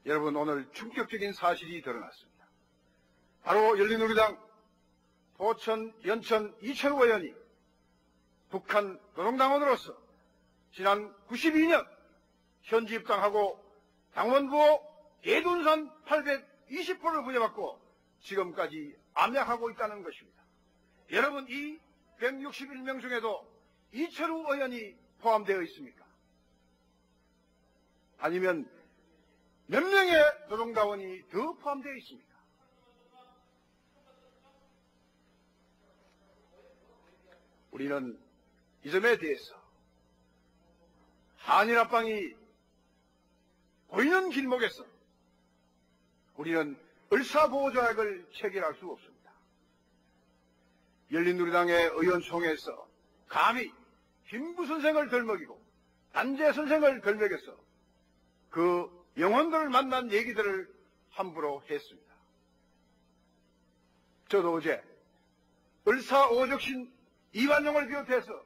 여러분, 오늘 충격적인 사실이 드러났습니다. 바로 열린우리당 포천, 연천, 이철우 의원이 북한 노동당원으로서 지난 92년 현지 입당하고 당원부호 대둔선 820호를 부여받고 지금까지 암약하고 있다는 것입니다. 여러분, 이 161명 중에도 이철우 의원이 포함되어 있습니까? 아니면 몇 명의 노동당원이 더 포함되어 있습니까? 우리는 이 점에 대해서 한일합방이 보이는 길목에서 우리는 을사보호조약을 체결할 수 없습니다. 열린우리당의 의원총회에서 감히 김구 선생을 덜먹이고 단재 선생을 덜먹여서 그 영혼들을 만난 얘기들을 함부로 했습니다. 저도 어제 을사오적신 이완용을 비롯해서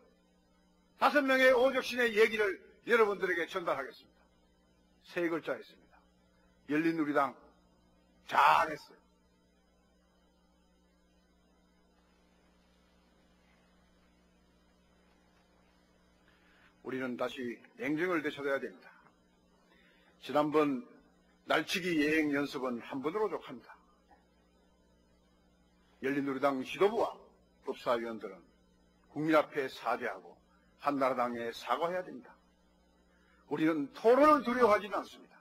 5명의 오적신의 얘기를 여러분들에게 전달하겠습니다. 3글자였습니다. 열린우리당 잘했어요. 우리는 다시 냉정을 되찾아야 됩니다. 지난번 날치기 예행 연습은 한 번으로 족합니다. 열린우리당 지도부와 법사위원들은 국민 앞에 사죄하고 한나라당에 사과해야 됩니다. 우리는 토론을 두려워하지는 않습니다.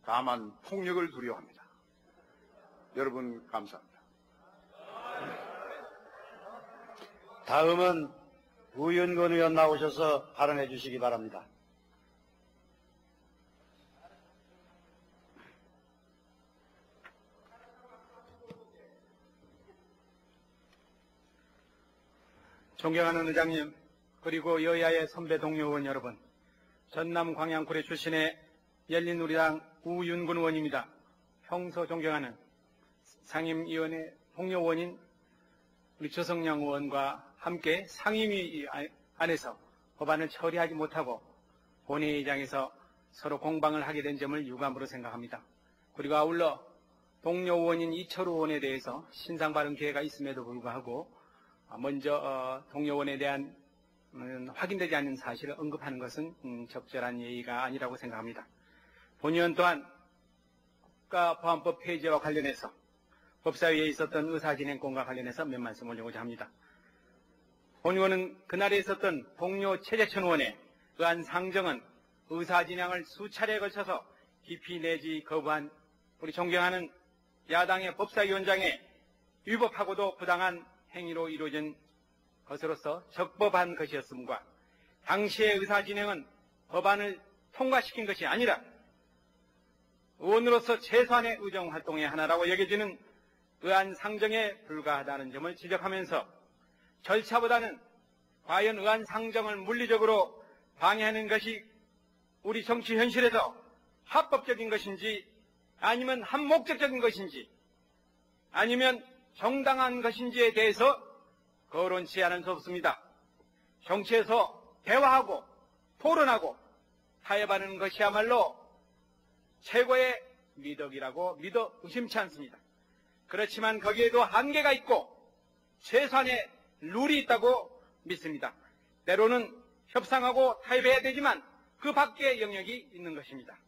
다만 폭력을 두려워합니다. 여러분, 감사합니다. 다음은 우윤근 의원 나오셔서 발언해 주시기 바랍니다. 존경하는 의장님, 그리고 여야의 선배 동료 의원 여러분, 전남 광양구례 출신의 열린우리당 우윤근 의원입니다. 평소 존경하는 상임위원회 동료 의원인 우리 조성영 의원과 함께 상임위 안에서 법안을 처리하지 못하고 본회의장에서 서로 공방을 하게 된 점을 유감으로 생각합니다. 그리고 아울러 동료 의원인 이철우 의원에 대해서 신상 발언 기회가 있음에도 불구하고 먼저 동료 의원에 대한 확인되지 않는 사실을 언급하는 것은 적절한 예의가 아니라고 생각합니다. 본 의원 또한 국가보안법 폐지와 관련해서 법사위에 있었던 의사진행권과 관련해서 몇 말씀 올리고자 합니다. 본 의원은 그날에 있었던 동료 최재천 의원의 의안 상정은 의사진행을 수차례에 걸쳐서 깊이 내지 거부한 우리 존경하는 야당의 법사위원장의 위법하고도 부당한 행위로 이루어진 것으로서 적법한 것이었음과 당시의 의사진행은 법안을 통과시킨 것이 아니라 의원으로서 최소한의 의정활동의 하나라고 여겨지는 의안 상정에 불과하다는 점을 지적하면서 절차보다는 과연 의안 상정을 물리적으로 방해하는 것이 우리 정치 현실에서 합법적인 것인지 아니면 한목적적인 것인지 아니면 정당한 것인지에 대해서 거론치 않을 수 없습니다. 정치에서 대화하고 토론하고 타협하는 것이야말로 최고의 미덕이라고 믿어 의심치 않습니다. 그렇지만 거기에도 한계가 있고 최소한의 룰이 있다고 믿습니다. 때로는 협상하고 타협해야 되지만 그 밖의 영역이 있는 것입니다.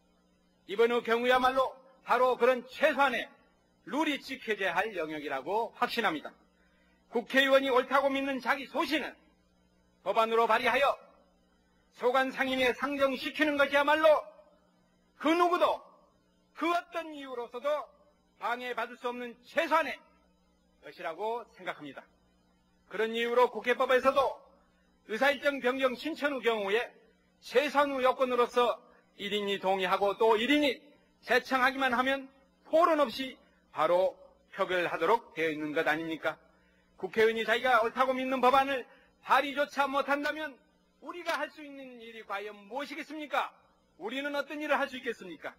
이번의 경우야말로 바로 그런 최소한의 룰이 지켜져야 할 영역이라고 확신합니다. 국회의원이 옳다고 믿는 자기 소신은 법안으로 발의하여 소관 상임위에 상정시키는 것이야말로 그 누구도 그 어떤 이유로서도 방해받을 수 없는 최소한의 것이라고 생각합니다. 그런 이유로 국회법에서도 의사일정 변경 신청 후 경우에 최선후 요건으로서 1인이 동의하고 또 1인이 제청하기만 하면 토론 없이 바로 표결하도록 되어 있는 것 아닙니까? 국회의원이 자기가 옳다고 믿는 법안을 발의조차 못한다면 우리가 할 수 있는 일이 과연 무엇이겠습니까? 우리는 어떤 일을 할 수 있겠습니까?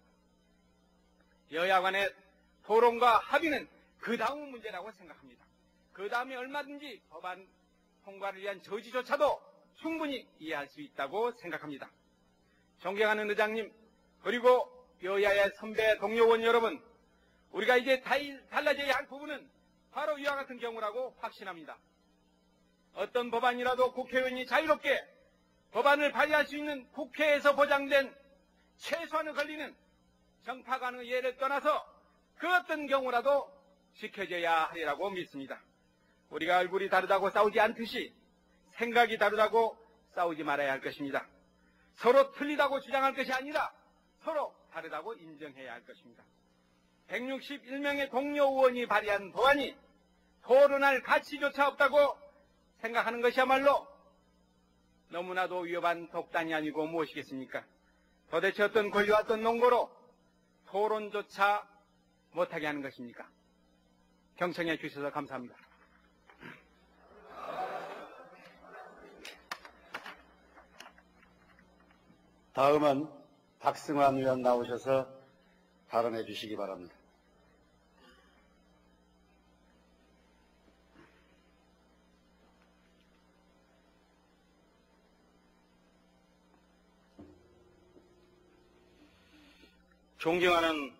여야 간의 토론과 합의는 그 다음 문제라고 생각합니다. 그 다음에 얼마든지 법안 통과를 위한 저지조차도 충분히 이해할 수 있다고 생각합니다. 존경하는 의장님, 그리고 여야의 선배 동료원 여러분, 우리가 이제 달라져야 할 부분은 바로 이와 같은 경우라고 확신합니다. 어떤 법안이라도 국회의원이 자유롭게 법안을 발의할 수 있는 국회에서 보장된 최소한의 권리는 정파관의 예를 떠나서 그 어떤 경우라도 지켜져야 하리라고 믿습니다. 우리가 얼굴이 다르다고 싸우지 않듯이 생각이 다르다고 싸우지 말아야 할 것입니다. 서로 틀리다고 주장할 것이 아니라 서로 다르다고 인정해야 할 것입니다. 161명의 동료 의원이 발의한 법안이 토론할 가치조차 없다고 생각하는 것이야말로 너무나도 위험한 독단이 아니고 무엇이겠습니까? 도대체 어떤 권리와 어떤 논거로 토론조차 못하게 하는 것입니까? 경청해 주셔서 감사합니다. 다음은 박승환 의원 나오셔서 발언해 주시기 바랍니다. 존경하는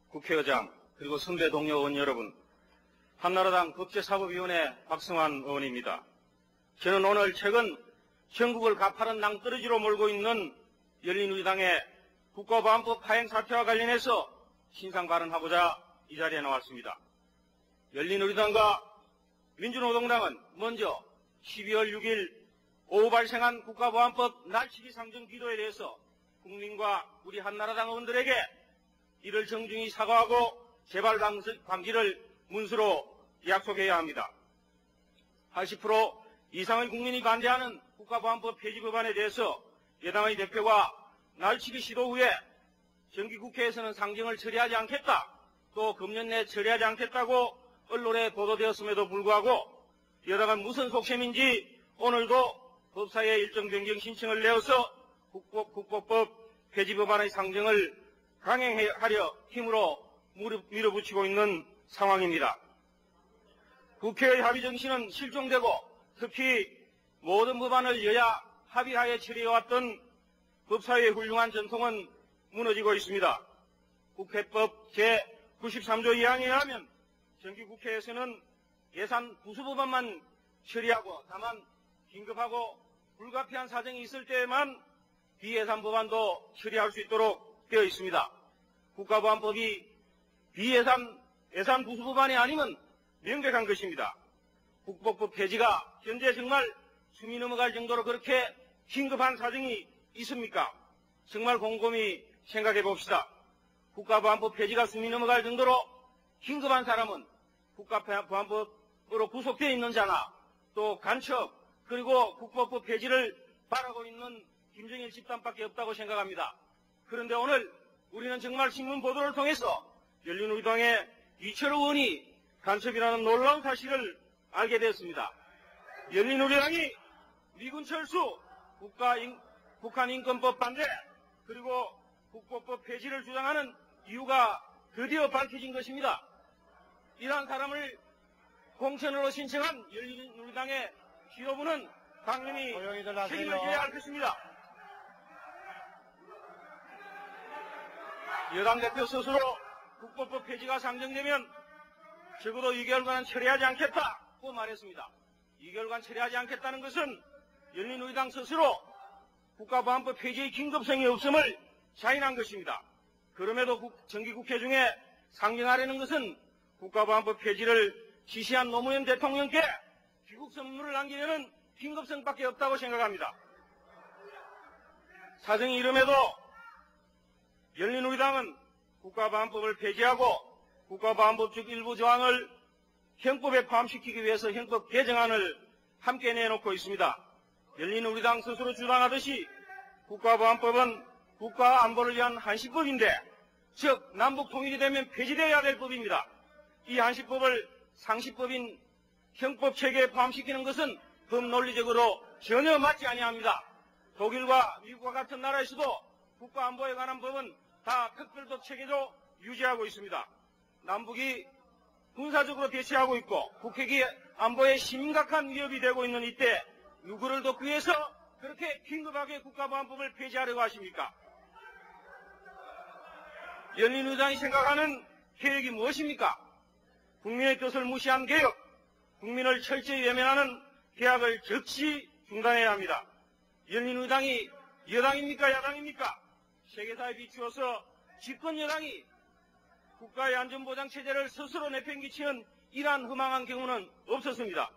국회의장 그리고 선배 동료 의원 여러분, 한나라당 국제사법위원회 박승환 의원입니다. 저는 오늘 최근 전국을 가파른 낭떠러지로 몰고 있는 열린우리당의 국가보안법 파행 사태와 관련해서 신상 발언하고자 이 자리에 나왔습니다. 열린우리당과 민주노동당은 먼저 12월 6일 오후 발생한 국가보안법 날치기 상정 기도에 대해서 국민과 우리 한나라당 의원들에게 이를 정중히 사과하고 재발 방지를 문수로 약속해야 합니다. 80% 이상의 국민이 반대하는 국가보안법 폐지 법안에 대해서 여당의 대표가 날치기 시도 후에 정기국회에서는 상정을 처리하지 않겠다, 또 금년 내 처리하지 않겠다고 언론에 보도되었음에도 불구하고 여당은 무슨 속셈인지 오늘도 법사위에 일정 변경 신청을 내어서 국보법 폐지 법안의 상정을 강행하려 힘으로 밀어붙이고 있는 상황입니다. 국회의 합의 정신은 실종되고 특히 모든 법안을 여야 합의하에 처리해왔던 법사위의 훌륭한 전통은 무너지고 있습니다. 국회법 제93조 2항에 의하면 정기국회에서는 예산 부수법안만 처리하고 다만 긴급하고 불가피한 사정이 있을 때에만 비예산 법안도 처리할 수 있도록 되어 있습니다. 국가보안법이 예산 부수법안이 아니면 명백한 것입니다. 국보법 폐지가 현재 정말 숨이 넘어갈 정도로 그렇게 긴급한 사정이 있습니까? 정말 곰곰이 생각해 봅시다. 국가보안법 폐지가 숨이 넘어갈 정도로 긴급한 사람은 국가보안법으로 구속되어 있는 자나 또 간첩 그리고 국보법 폐지를 바라고 있는 김정일 집단밖에 없다고 생각합니다. 그런데 오늘 우리는 정말 신문 보도를 통해서 열린우리당의 이철호 의원이 간첩이라는 놀라운 사실을 알게 되었습니다. 열린우리당이 미군 철수, 북한 인권법 반대, 그리고 국보법 폐지를 주장하는 이유가 드디어 밝혀진 것입니다. 이러한 사람을 공천으로 신청한 열린우리당의 지도부는 당연히 책임을 져야 할 것입니다. 여당 대표 스스로 국보법 폐지가 상정되면 적어도 2개월간 처리하지 않겠다고 말했습니다. 2개월간 처리하지 않겠다는 것은 열린우리당 스스로 국가보안법 폐지의 긴급성이 없음을 자인한 것입니다. 그럼에도 정기국회 중에 상정하려는 것은 국가보안법 폐지를 지시한 노무현 대통령께 귀국 선물을 남기려는 긴급성밖에 없다고 생각합니다. 사정이 이름에도 열린우리당은 국가보안법을 폐지하고 국가보안법적 일부 조항을 형법에 포함시키기 위해서 형법 개정안을 함께 내놓고 있습니다. 열린우리당 스스로 주장하듯이 국가보안법은 국가 안보를 위한 한시법인데, 즉 남북 통일이 되면 폐지되어야 될 법입니다. 이 한시법을 상시법인 형법 체계에 포함시키는 것은 법 논리적으로 전혀 맞지 아니합니다. 독일과 미국과 같은 나라에서도 국가 안보에 관한 법은 다 특별법 체계로 유지하고 있습니다. 남북이 군사적으로 대치하고 있고 국익이 안보에 심각한 위협이 되고 있는 이때 누구를 돕기 위해서 그렇게 긴급하게 국가보안법을 폐지하려고 하십니까? 열린우리당이 생각하는 개혁이 무엇입니까? 국민의 뜻을 무시한 개혁, 국민을 철저히 외면하는 개혁을 즉시 중단해야 합니다. 열린우리당이 여당입니까? 야당입니까? 세계사에 비추어서 집권 여당이 국가의 안전보장체제를 스스로 내팽개치는 이러한 흠앙한 경우는 없었습니다.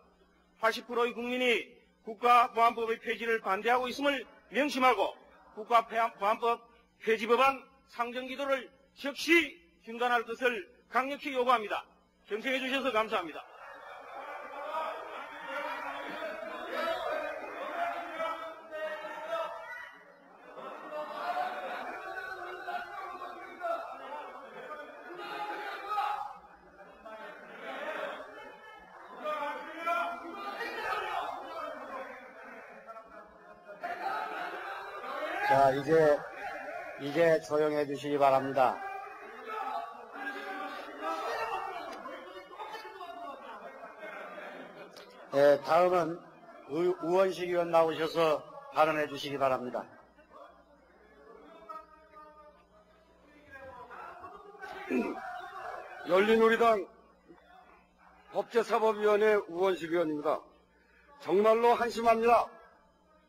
80%의 국민이 국가보안법의 폐지를 반대하고 있음을 명심하고 국가보안법 폐지법안 상정기도를 즉시 중단할 것을 강력히 요구합니다. 경청해 주셔서 감사합니다. 자, 이제 조용해 주시기 바랍니다. 네, 다음은 우원식 의원 나오셔서 발언해 주시기 바랍니다. 열린우리당 법제사법위원회 우원식 의원입니다. 정말로 한심합니다.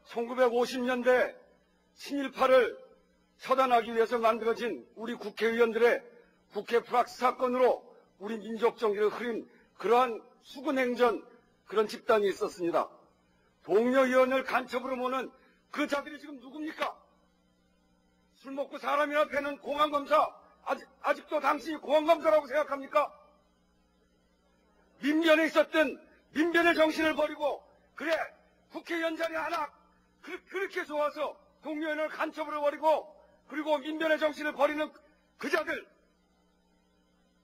1950년대 친일파를 처단하기 위해서 만들어진 우리 국회의원들의 국회 불합치 사건으로 우리 민족 정기를 흐린 그러한 수군행전 그런 집단이 있었습니다. 동료 의원을 간첩으로 모는 그 자들이 지금 누굽니까? 술 먹고 사람이나 패는 공안검사, 아직도 당신이 공안검사라고 생각합니까? 민변에 있었던 민변의 정신을 버리고, 그래, 국회의원 자리 하나 그렇게 좋아서 동료 의원을 간첩으로 버리고, 그리고 민변의 정신을 버리는 그 자들,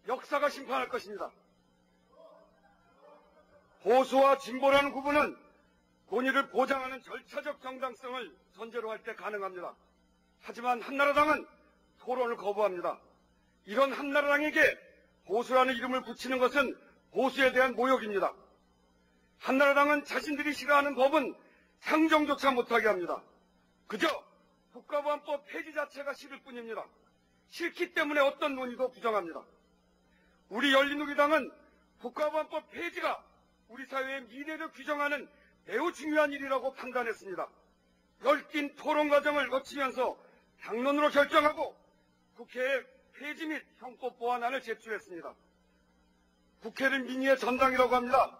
역사가 심판할 것입니다. 보수와 진보라는 구분은 논의를 보장하는 절차적 정당성을 전제로 할 때 가능합니다. 하지만 한나라당은 토론을 거부합니다. 이런 한나라당에게 보수라는 이름을 붙이는 것은 보수에 대한 모욕입니다. 한나라당은 자신들이 싫어하는 법은 상정조차 못하게 합니다. 그저 국가보안법 폐지 자체가 싫을 뿐입니다. 싫기 때문에 어떤 논의도 부정합니다. 우리 열린우리당은 국가보안법 폐지가 우리 사회의 미래를 규정하는 매우 중요한 일이라고 판단했습니다. 열띤 토론 과정을 거치면서 당론으로 결정하고 국회에 폐지 및 형법 보완안을 제출했습니다. 국회를 민의의 전당이라고 합니다.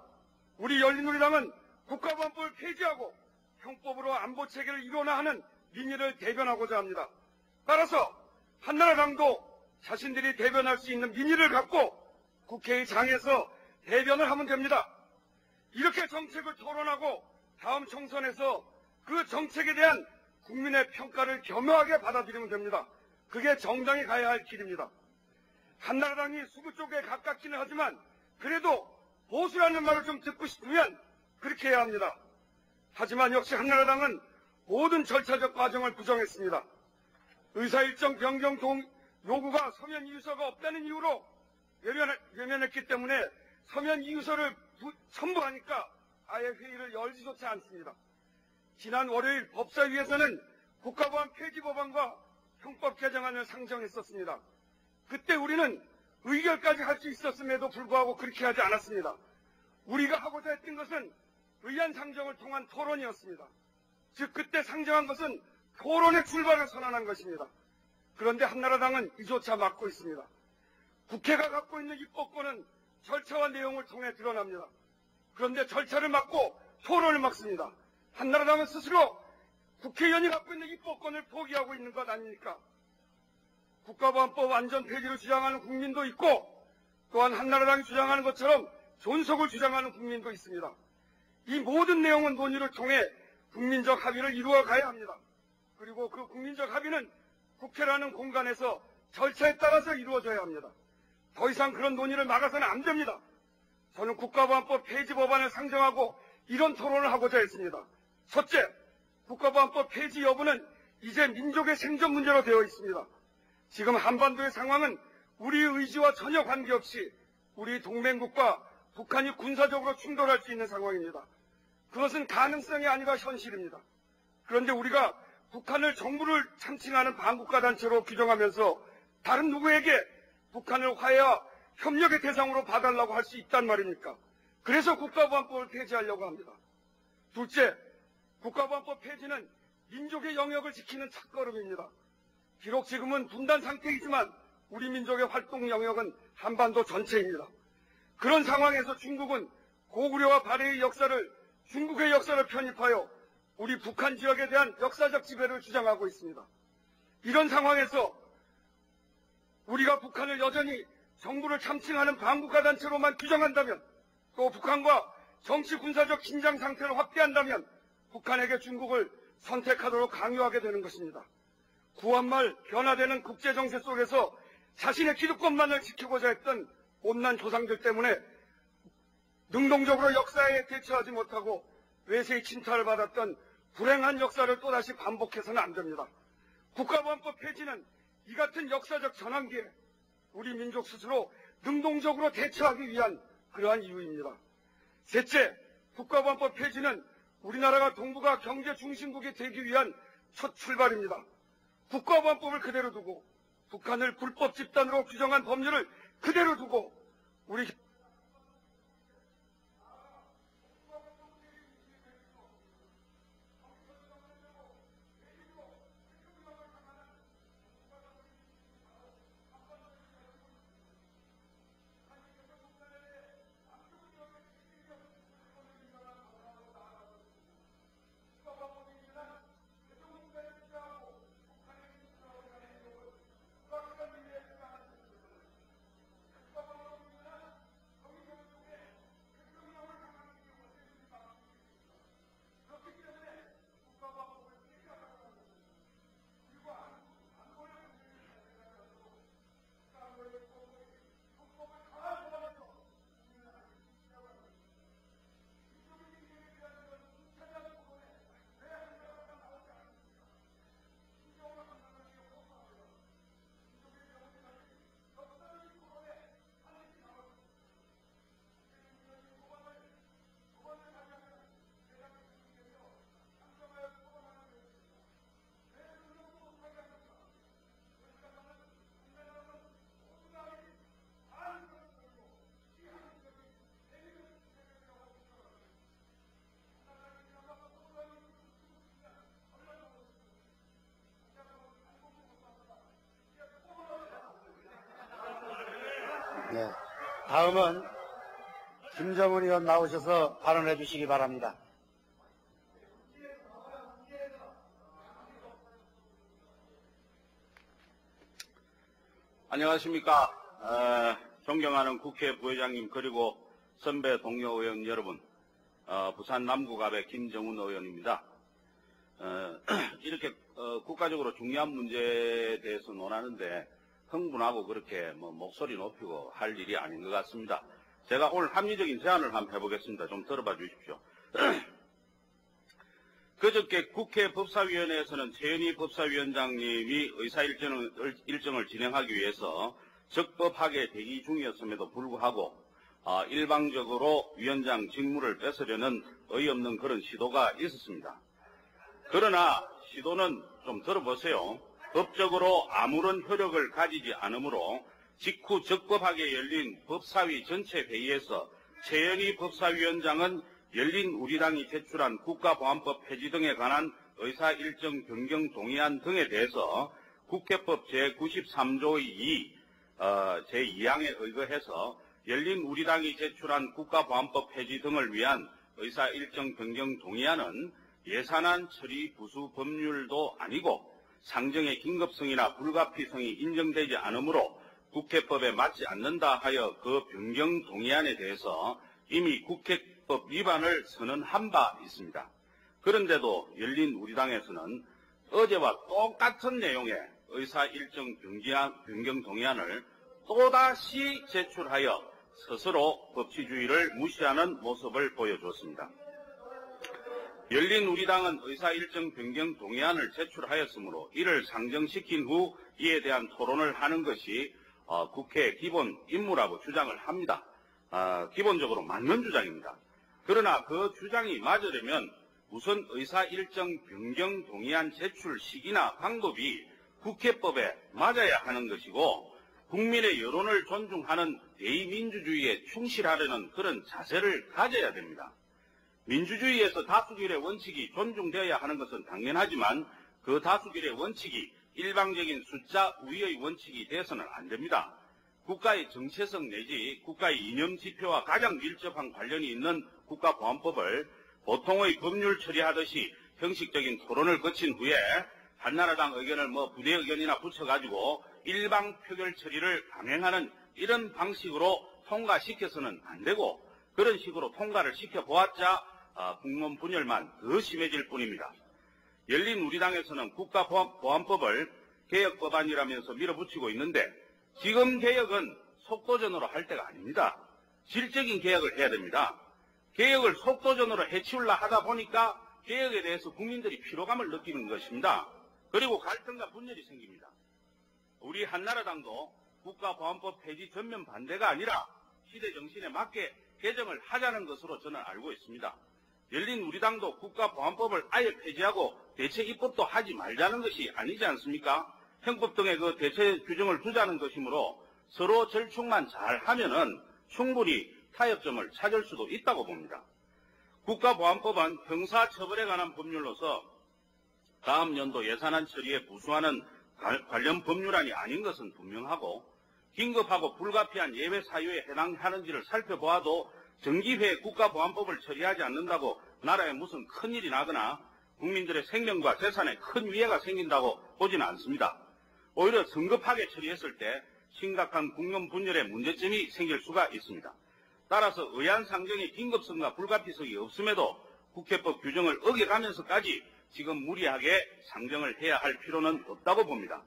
우리 열린우리당은 국가보안법을 폐지하고 형법으로 안보체계를 이뤄나 하는 민의를 대변하고자 합니다. 따라서 한나라당도 자신들이 대변할 수 있는 민의를 갖고 국회의 장에서 대변을 하면 됩니다. 이렇게 정책을 토론하고 다음 총선에서 그 정책에 대한 국민의 평가를 겸허하게 받아들이면 됩니다. 그게 정당이 가야 할 길입니다. 한나라당이 수구 쪽에 가깝기는 하지만 그래도 보수라는 말을 좀 듣고 싶으면 그렇게 해야 합니다. 하지만 역시 한나라당은 모든 절차적 과정을 부정했습니다. 의사일정 변경 요구가 서면 이유서가 없다는 이유로 외면했기 때문에 서면 이유서를 첨부하니까 아예 회의를 열지조차 않습니다. 지난 월요일 법사위에서는 국가보안 폐지 법안과 형법 개정안을 상정했었습니다. 그때 우리는 의결까지 할 수 있었음에도 불구하고 그렇게 하지 않았습니다. 우리가 하고자 했던 것은 의안 상정을 통한 토론이었습니다. 즉 그때 상정한 것은 토론의 출발을 선언한 것입니다. 그런데 한나라당은 이조차 막고 있습니다. 국회가 갖고 있는 입법권은 절차와 내용을 통해 드러납니다. 그런데 절차를 막고 토론을 막습니다. 한나라당은 스스로 국회의원이 갖고 있는 입법권을 포기하고 있는 것 아닙니까? 국가보안법 완전 폐지를 주장하는 국민도 있고 또한 한나라당이 주장하는 것처럼 존속을 주장하는 국민도 있습니다. 이 모든 내용은 논의를 통해 국민적 합의를 이루어 가야 합니다. 그리고 그 국민적 합의는 국회라는 공간에서 절차에 따라서 이루어져야 합니다. 더 이상 그런 논의를 막아서는 안 됩니다. 저는 국가보안법 폐지 법안을 상정하고 이런 토론을 하고자 했습니다. 첫째, 국가보안법 폐지 여부는 이제 민족의 생존 문제로 되어 있습니다. 지금 한반도의 상황은 우리의 의지와 전혀 관계없이 우리 동맹국과 북한이 군사적으로 충돌할 수 있는 상황입니다. 그것은 가능성이 아니라 현실입니다. 그런데 우리가 북한을 정부를 참칭하는 반국가 단체로 규정하면서 다른 누구에게 북한을 화해와 협력의 대상으로 봐달라고 할 수 있단 말입니까? 그래서 국가보안법을 폐지하려고 합니다. 둘째, 국가보안법 폐지는 민족의 영역을 지키는 첫걸음입니다. 비록 지금은 분단 상태이지만 우리 민족의 활동 영역은 한반도 전체입니다. 그런 상황에서 중국은 고구려와 발해의 역사를 중국의 역사를 편입하여 우리 북한 지역에 대한 역사적 지배를 주장하고 있습니다. 이런 상황에서 우리가 북한을 여전히 정부를 참칭하는 반국가 단체로만 규정한다면, 또 북한과 정치 군사적 긴장 상태를 확대한다면 북한에게 중국을 선택하도록 강요하게 되는 것입니다. 구한말 변화되는 국제정세 속에서 자신의 기득권만을 지키고자 했던 못난 조상들 때문에 능동적으로 역사에 대처하지 못하고 외세의 침탈을 받았던 불행한 역사를 또다시 반복해서는 안 됩니다. 국가보안법 폐지는 이 같은 역사적 전환기에 우리 민족 스스로 능동적으로 대처하기 위한 그러한 이유입니다. 셋째, 국가보안법 폐지는 우리나라가 동북아 경제 중심국이 되기 위한 첫 출발입니다. 국가보안법을 그대로 두고 북한을 불법 집단으로 규정한 법률을 그대로 두고 우리 네, 다음은 김정은 의원 나오셔서 발언해 주시기 바랍니다. 안녕하십니까. 존경하는 국회 부회장님 그리고 선배 동료 의원 여러분, 부산 남구갑의 김정은 의원입니다. 이렇게 국가적으로 중요한 문제에 대해서 논하는데 흥분하고 그렇게 목소리 높이고 할 일이 아닌 것 같습니다. 제가 오늘 합리적인 제안을 한번 해보겠습니다. 좀 들어봐 주십시오. 그저께 국회 법사위원회에서는 최현희 법사위원장님이 의사일정을 진행하기 위해서 적법하게 대기 중이었음에도 불구하고 일방적으로 위원장 직무를 뺏으려는 어이없는 그런 시도가 있었습니다. 그러나 시도는 좀 들어보세요. 법적으로 아무런 효력을 가지지 않으므로 직후 적법하게 열린 법사위 전체 회의에서 최현희 법사위원장은 열린 우리당이 제출한 국가보안법 폐지 등에 관한 의사일정 변경 동의안 등에 대해서 국회법 제93조의 2, 제2항에 의거해서 열린 우리당이 제출한 국가보안법 폐지 등을 위한 의사일정 변경 동의안은 예산안 처리 부수 법률도 아니고 상정의 긴급성이나 불가피성이 인정되지 않으므로 국회법에 맞지 않는다 하여 그 변경 동의안에 대해서 이미 국회법 위반을 선언한 바 있습니다. 그런데도 열린 우리당에서는 어제와 똑같은 내용의 의사일정 변경 동의안을 또다시 제출하여 스스로 법치주의를 무시하는 모습을 보여주었습니다. 열린 우리당은 의사일정 변경 동의안을 제출하였으므로 이를 상정시킨 후 이에 대한 토론을 하는 것이 국회의 기본 임무라고 주장을 합니다. 기본적으로 맞는 주장입니다. 그러나 그 주장이 맞으려면 우선 의사일정 변경 동의안 제출 시기나 방법이 국회법에 맞아야 하는 것이고 국민의 여론을 존중하는 대의민주주의에 충실하려는 그런 자세를 가져야 됩니다. 민주주의에서 다수결의 원칙이 존중되어야 하는 것은 당연하지만 그 다수결의 원칙이 일방적인 숫자 우위의 원칙이 돼서는 안 됩니다. 국가의 정체성 내지 국가의 이념 지표와 가장 밀접한 관련이 있는 국가보안법을 보통의 법률 처리하듯이 형식적인 토론을 거친 후에 한나라당 의견을 부대 의견이나 붙여가지고 일방 표결 처리를 강행하는 이런 방식으로 통과시켜서는 안 되고 그런 식으로 통과를 시켜보았자 국론 분열만 더 심해질 뿐입니다. 열린우리당에서는 국가보안법을 개혁법안이라면서 밀어붙이고 있는데 지금 개혁은 속도전으로 할 때가 아닙니다. 질적인 개혁을 해야 됩니다. 개혁을 속도전으로 해치우려 하다 보니까 개혁에 대해서 국민들이 피로감을 느끼는 것입니다. 그리고 갈등과 분열이 생깁니다. 우리 한나라당도 국가보안법 폐지 전면 반대가 아니라 시대 정신에 맞게 개정을 하자는 것으로 저는 알고 있습니다. 열린우리당도 국가보안법을 아예 폐지하고 대체 입법도 하지 말자는 것이 아니지 않습니까? 형법 등의 그 대체 규정을 두자는 것이므로 서로 절충만 잘하면은 충분히 타협점을 찾을 수도 있다고 봅니다. 국가보안법은 형사처벌에 관한 법률로서 다음 연도 예산안 처리에 부수하는 관련 법률안이 아닌 것은 분명하고 긴급하고 불가피한 예외 사유에 해당하는지를 살펴보아도 정기회에 국가보안법을 처리하지 않는다고 나라에 무슨 큰일이 나거나 국민들의 생명과 재산에 큰 위해가 생긴다고 보지는 않습니다. 오히려 성급하게 처리했을 때 심각한 국론 분열의 문제점이 생길 수가 있습니다. 따라서 의안 상정의 긴급성과 불가피성이 없음에도 국회법 규정을 어겨가면서까지 지금 무리하게 상정을 해야 할 필요는 없다고 봅니다.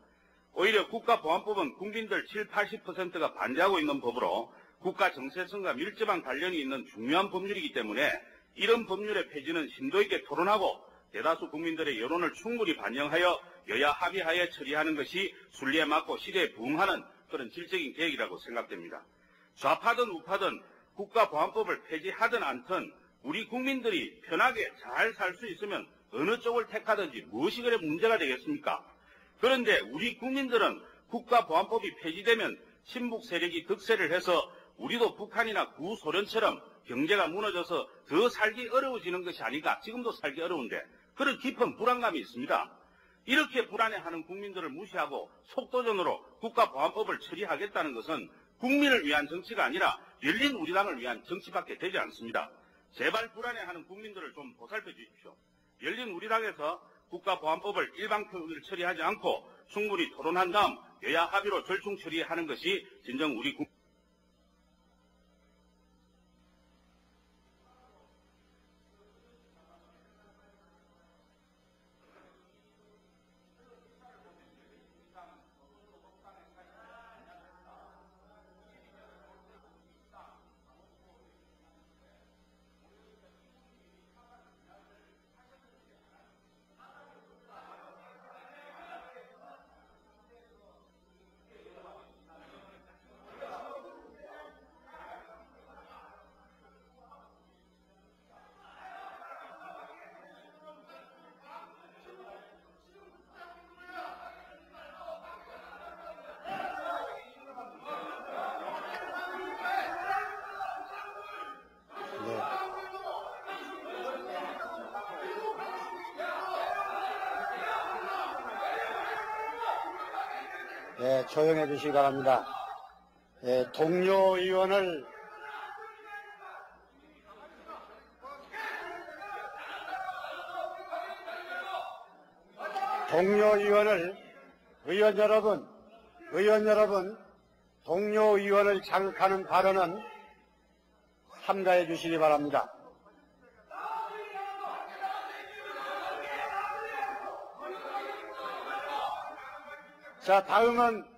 오히려 국가보안법은 국민들 7, 80%가 반대하고 있는 법으로 국가 정체성과 밀접한 관련이 있는 중요한 법률이기 때문에 이런 법률의 폐지는 심도 있게 토론하고 대다수 국민들의 여론을 충분히 반영하여 여야 합의하에 처리하는 것이 순리에 맞고 시대에 부응하는 그런 질적인 계획이라고 생각됩니다. 좌파든 우파든 국가보안법을 폐지하든 않든 우리 국민들이 편하게 잘 살 수 있으면 어느 쪽을 택하든지 무엇이 그래 문제가 되겠습니까? 그런데 우리 국민들은 국가보안법이 폐지되면 친북 세력이 득세를 해서 우리도 북한이나 구소련처럼 경제가 무너져서 더 살기 어려워지는 것이 아닌가. 지금도 살기 어려운데 그런 깊은 불안감이 있습니다. 이렇게 불안해하는 국민들을 무시하고 속도전으로 국가보안법을 처리하겠다는 것은 국민을 위한 정치가 아니라 열린우리당을 위한 정치밖에 되지 않습니다. 제발 불안해하는 국민들을 좀 보살펴 주십시오. 열린우리당에서 국가보안법을 일방표결 처리하지 않고 충분히 토론한 다음 여야 합의로 절충 처리하는 것이 진정 우리 국민 조용해 주시기 바랍니다. 동료 의원을 의원 여러분, 동료 의원을 자극하는 발언은 삼가해 주시기 바랍니다. 자, 다음은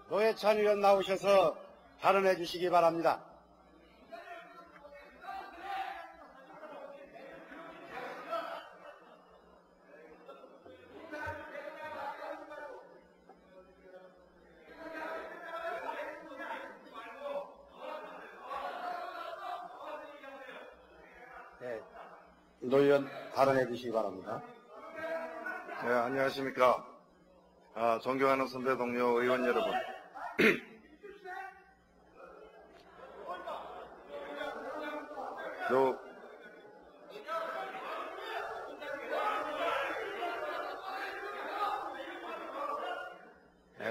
노회찬 의원 나오셔서 발언해 주시기 바랍니다. 노 의원 발언해 주시기 바랍니다. 네, 안녕하십니까. 존경하는 선배 동료 의원 여러분.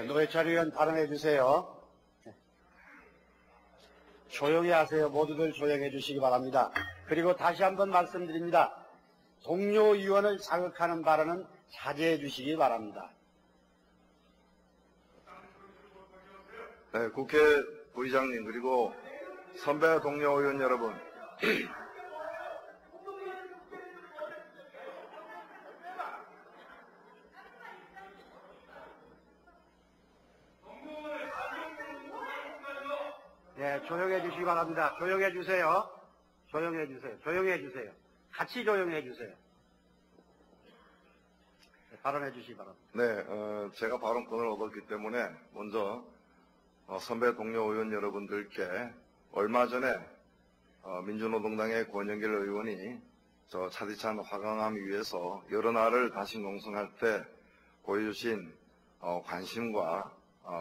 노회찬 의원 발언해 주세요. 조용히 하세요. 모두들 조용해 주시기 바랍니다. 그리고 다시 한번 말씀드립니다. 동료 의원을 자극하는 발언은 자제해 주시기 바랍니다. 네, 국회 부의장님 그리고 선배 동료 의원 여러분. 네, 조용해 주시기 바랍니다. 조용해 주세요. 조용해 주세요. 조용해 주세요. 같이 조용해 주세요. 네, 발언해 주시기 바랍니다. 네, 제가 발언권을 얻었기 때문에 먼저 선배 동료 의원 여러분들께 얼마 전에 민주노동당의 권영길 의원이 저 차디찬 화강암 위에서 여러 날을 다시 농성할 때 보여주신 관심과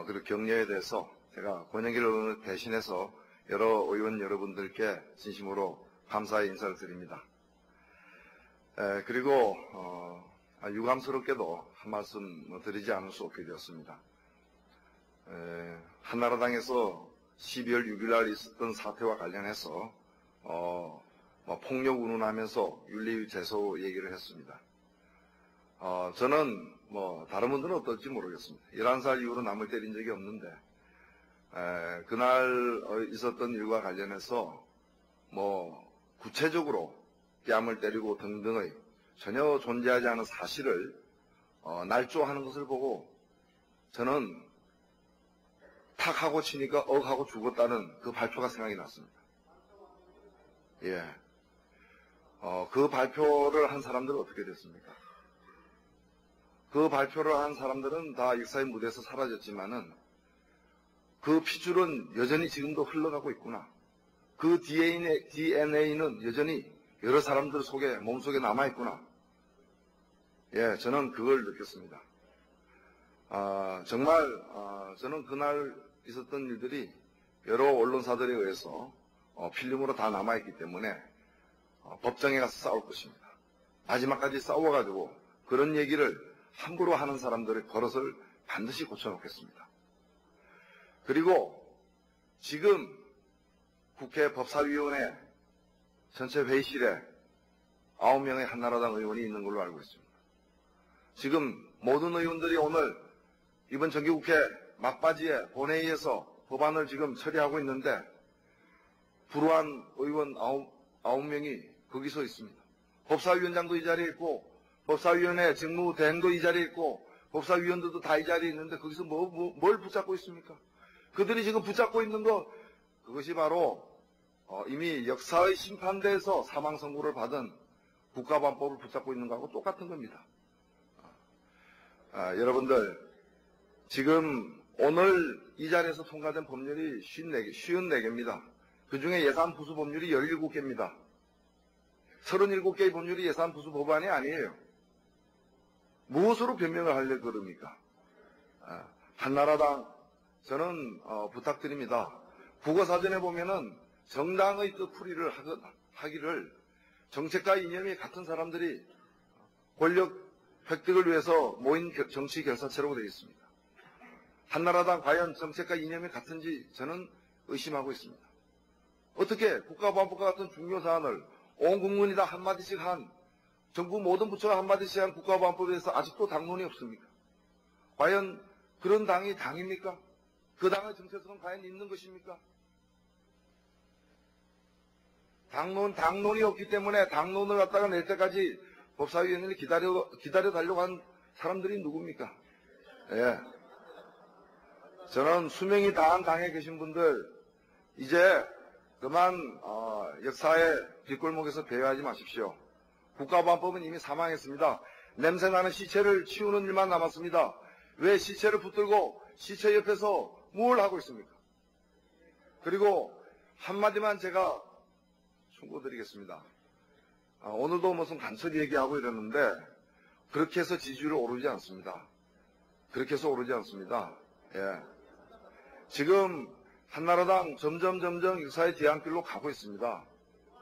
그리고 격려에 대해서 제가 권영길 의원을 대신해서 여러 의원 여러분들께 진심으로 감사의 인사를 드립니다. 그리고 유감스럽게도 한 말씀 드리지 않을 수 없게 되었습니다. 한나라당에서 12월 6일 날 있었던 사태와 관련해서 폭력 운운하면서 윤리 제소 얘기를 했습니다. 저는 다른 분들은 어떨지 모르겠습니다. 11살 이후로 남을 때린 적이 없는데 그날 있었던 일과 관련해서 구체적으로 뺨을 때리고 등등의 전혀 존재하지 않은 사실을 날조하는 것을 보고 저는 탁 하고 치니까 억 하고 죽었다는 그 발표가 생각이 났습니다. 예. 그 발표를 한 사람들은 어떻게 됐습니까? 그 발표를 한 사람들은 다 역사의 무대에서 사라졌지만은 그 핏줄은 여전히 지금도 흘러가고 있구나. 그 DNA는 여전히 여러 사람들 속에, 몸속에 남아있구나. 예, 저는 그걸 느꼈습니다. 정말, 저는 그날 있었던 일들이 여러 언론사들에 의해서 필름으로 다 남아있기 때문에 법정에 가서 싸울 것입니다. 마지막까지 싸워가지고 그런 얘기를 함부로 하는 사람들의 버릇을 반드시 고쳐놓겠습니다. 그리고 지금 국회 법사위원회 전체 회의실에 9명의 한나라당 의원이 있는 걸로 알고 있습니다. 지금 모든 의원들이 오늘 이번 정기국회 막바지에 본회의에서 법안을 지금 처리하고 있는데 불우한 의원 9명이 거기서 있습니다. 법사위원장도 이 자리에 있고 법사위원회 직무대행도 이 자리에 있고 법사위원들도 다 이 자리에 있는데 거기서 뭘 붙잡고 있습니까? 그들이 지금 붙잡고 있는 것, 그것이 바로 이미 역사의 심판대에서 사망 선고를 받은 국가보안법을 붙잡고 있는 것하고 똑같은 겁니다. 여러분들, 지금 오늘 이 자리에서 통과된 법률이 54개입니다. 그 중에 예산 부수 법률이 17개입니다. 37개의 법률이 예산 부수 법안이 아니에요. 무엇으로 변명을 하려고 그럽니까? 한나라당, 저는 부탁드립니다. 국어사전에 보면은 정당의 뜻풀이를 하기를 정책과 이념이 같은 사람들이 권력 획득을 위해서 모인 정치 결사체라고 되어 있습니다. 한나라당 과연 정책과 이념이 같은지 저는 의심하고 있습니다. 어떻게 국가보안법과 같은 중요 사안을 온 국민이 다 한마디씩 한, 정부 모든 부처가 한마디씩 한 국가보안법에 대해서 아직도 당론이 없습니까? 과연 그런 당이 당입니까? 그 당의 정체성은 과연 있는 것입니까? 당론이 없기 때문에 당론을 갖다가 낼 때까지 법사위원회를 기다려 달려고 한 사람들이 누굽니까? 예. 저는 수명이 다한 당에 계신 분들, 이제 그만 역사의 뒷골목에서 배회하지 마십시오. 국가보안법은 이미 사망했습니다. 냄새나는 시체를 치우는 일만 남았습니다. 왜 시체를 붙들고 시체 옆에서 뭘 하고 있습니까? 그리고 한마디만 제가 충고드리겠습니다. 오늘도 무슨 간첩 얘기하고 이러는데 그렇게 해서 지지율이 오르지 않습니다. 그렇게 해서 오르지 않습니다. 예. 지금 한나라당 점점 역사의 뒤안길로 가고 있습니다.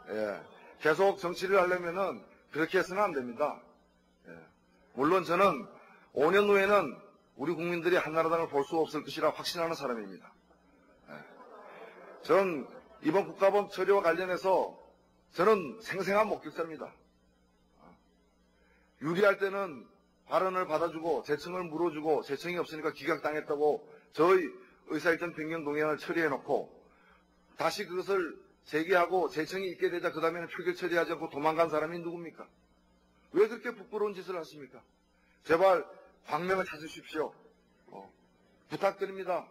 예. 계속 정치를 하려면은 그렇게 해서는 안 됩니다. 예. 물론 저는 5년 후에는 우리 국민들이 한나라당을 볼 수 없을 것이라 확신하는 사람입니다. 예. 전 이번 국가범 처리와 관련해서 저는 생생한 목격자입니다. 유리할 때는 발언을 받아주고 재청을 물어주고 재청이 없으니까 기각당했다고 저의 의사일정 변경 동의안을 처리해놓고 다시 그것을 제기하고 재청이 있게 되자 그 다음에는 표결 처리하지 않고 도망간 사람이 누굽니까? 왜 그렇게 부끄러운 짓을 하십니까? 제발 광명을 찾으십시오. 부탁드립니다.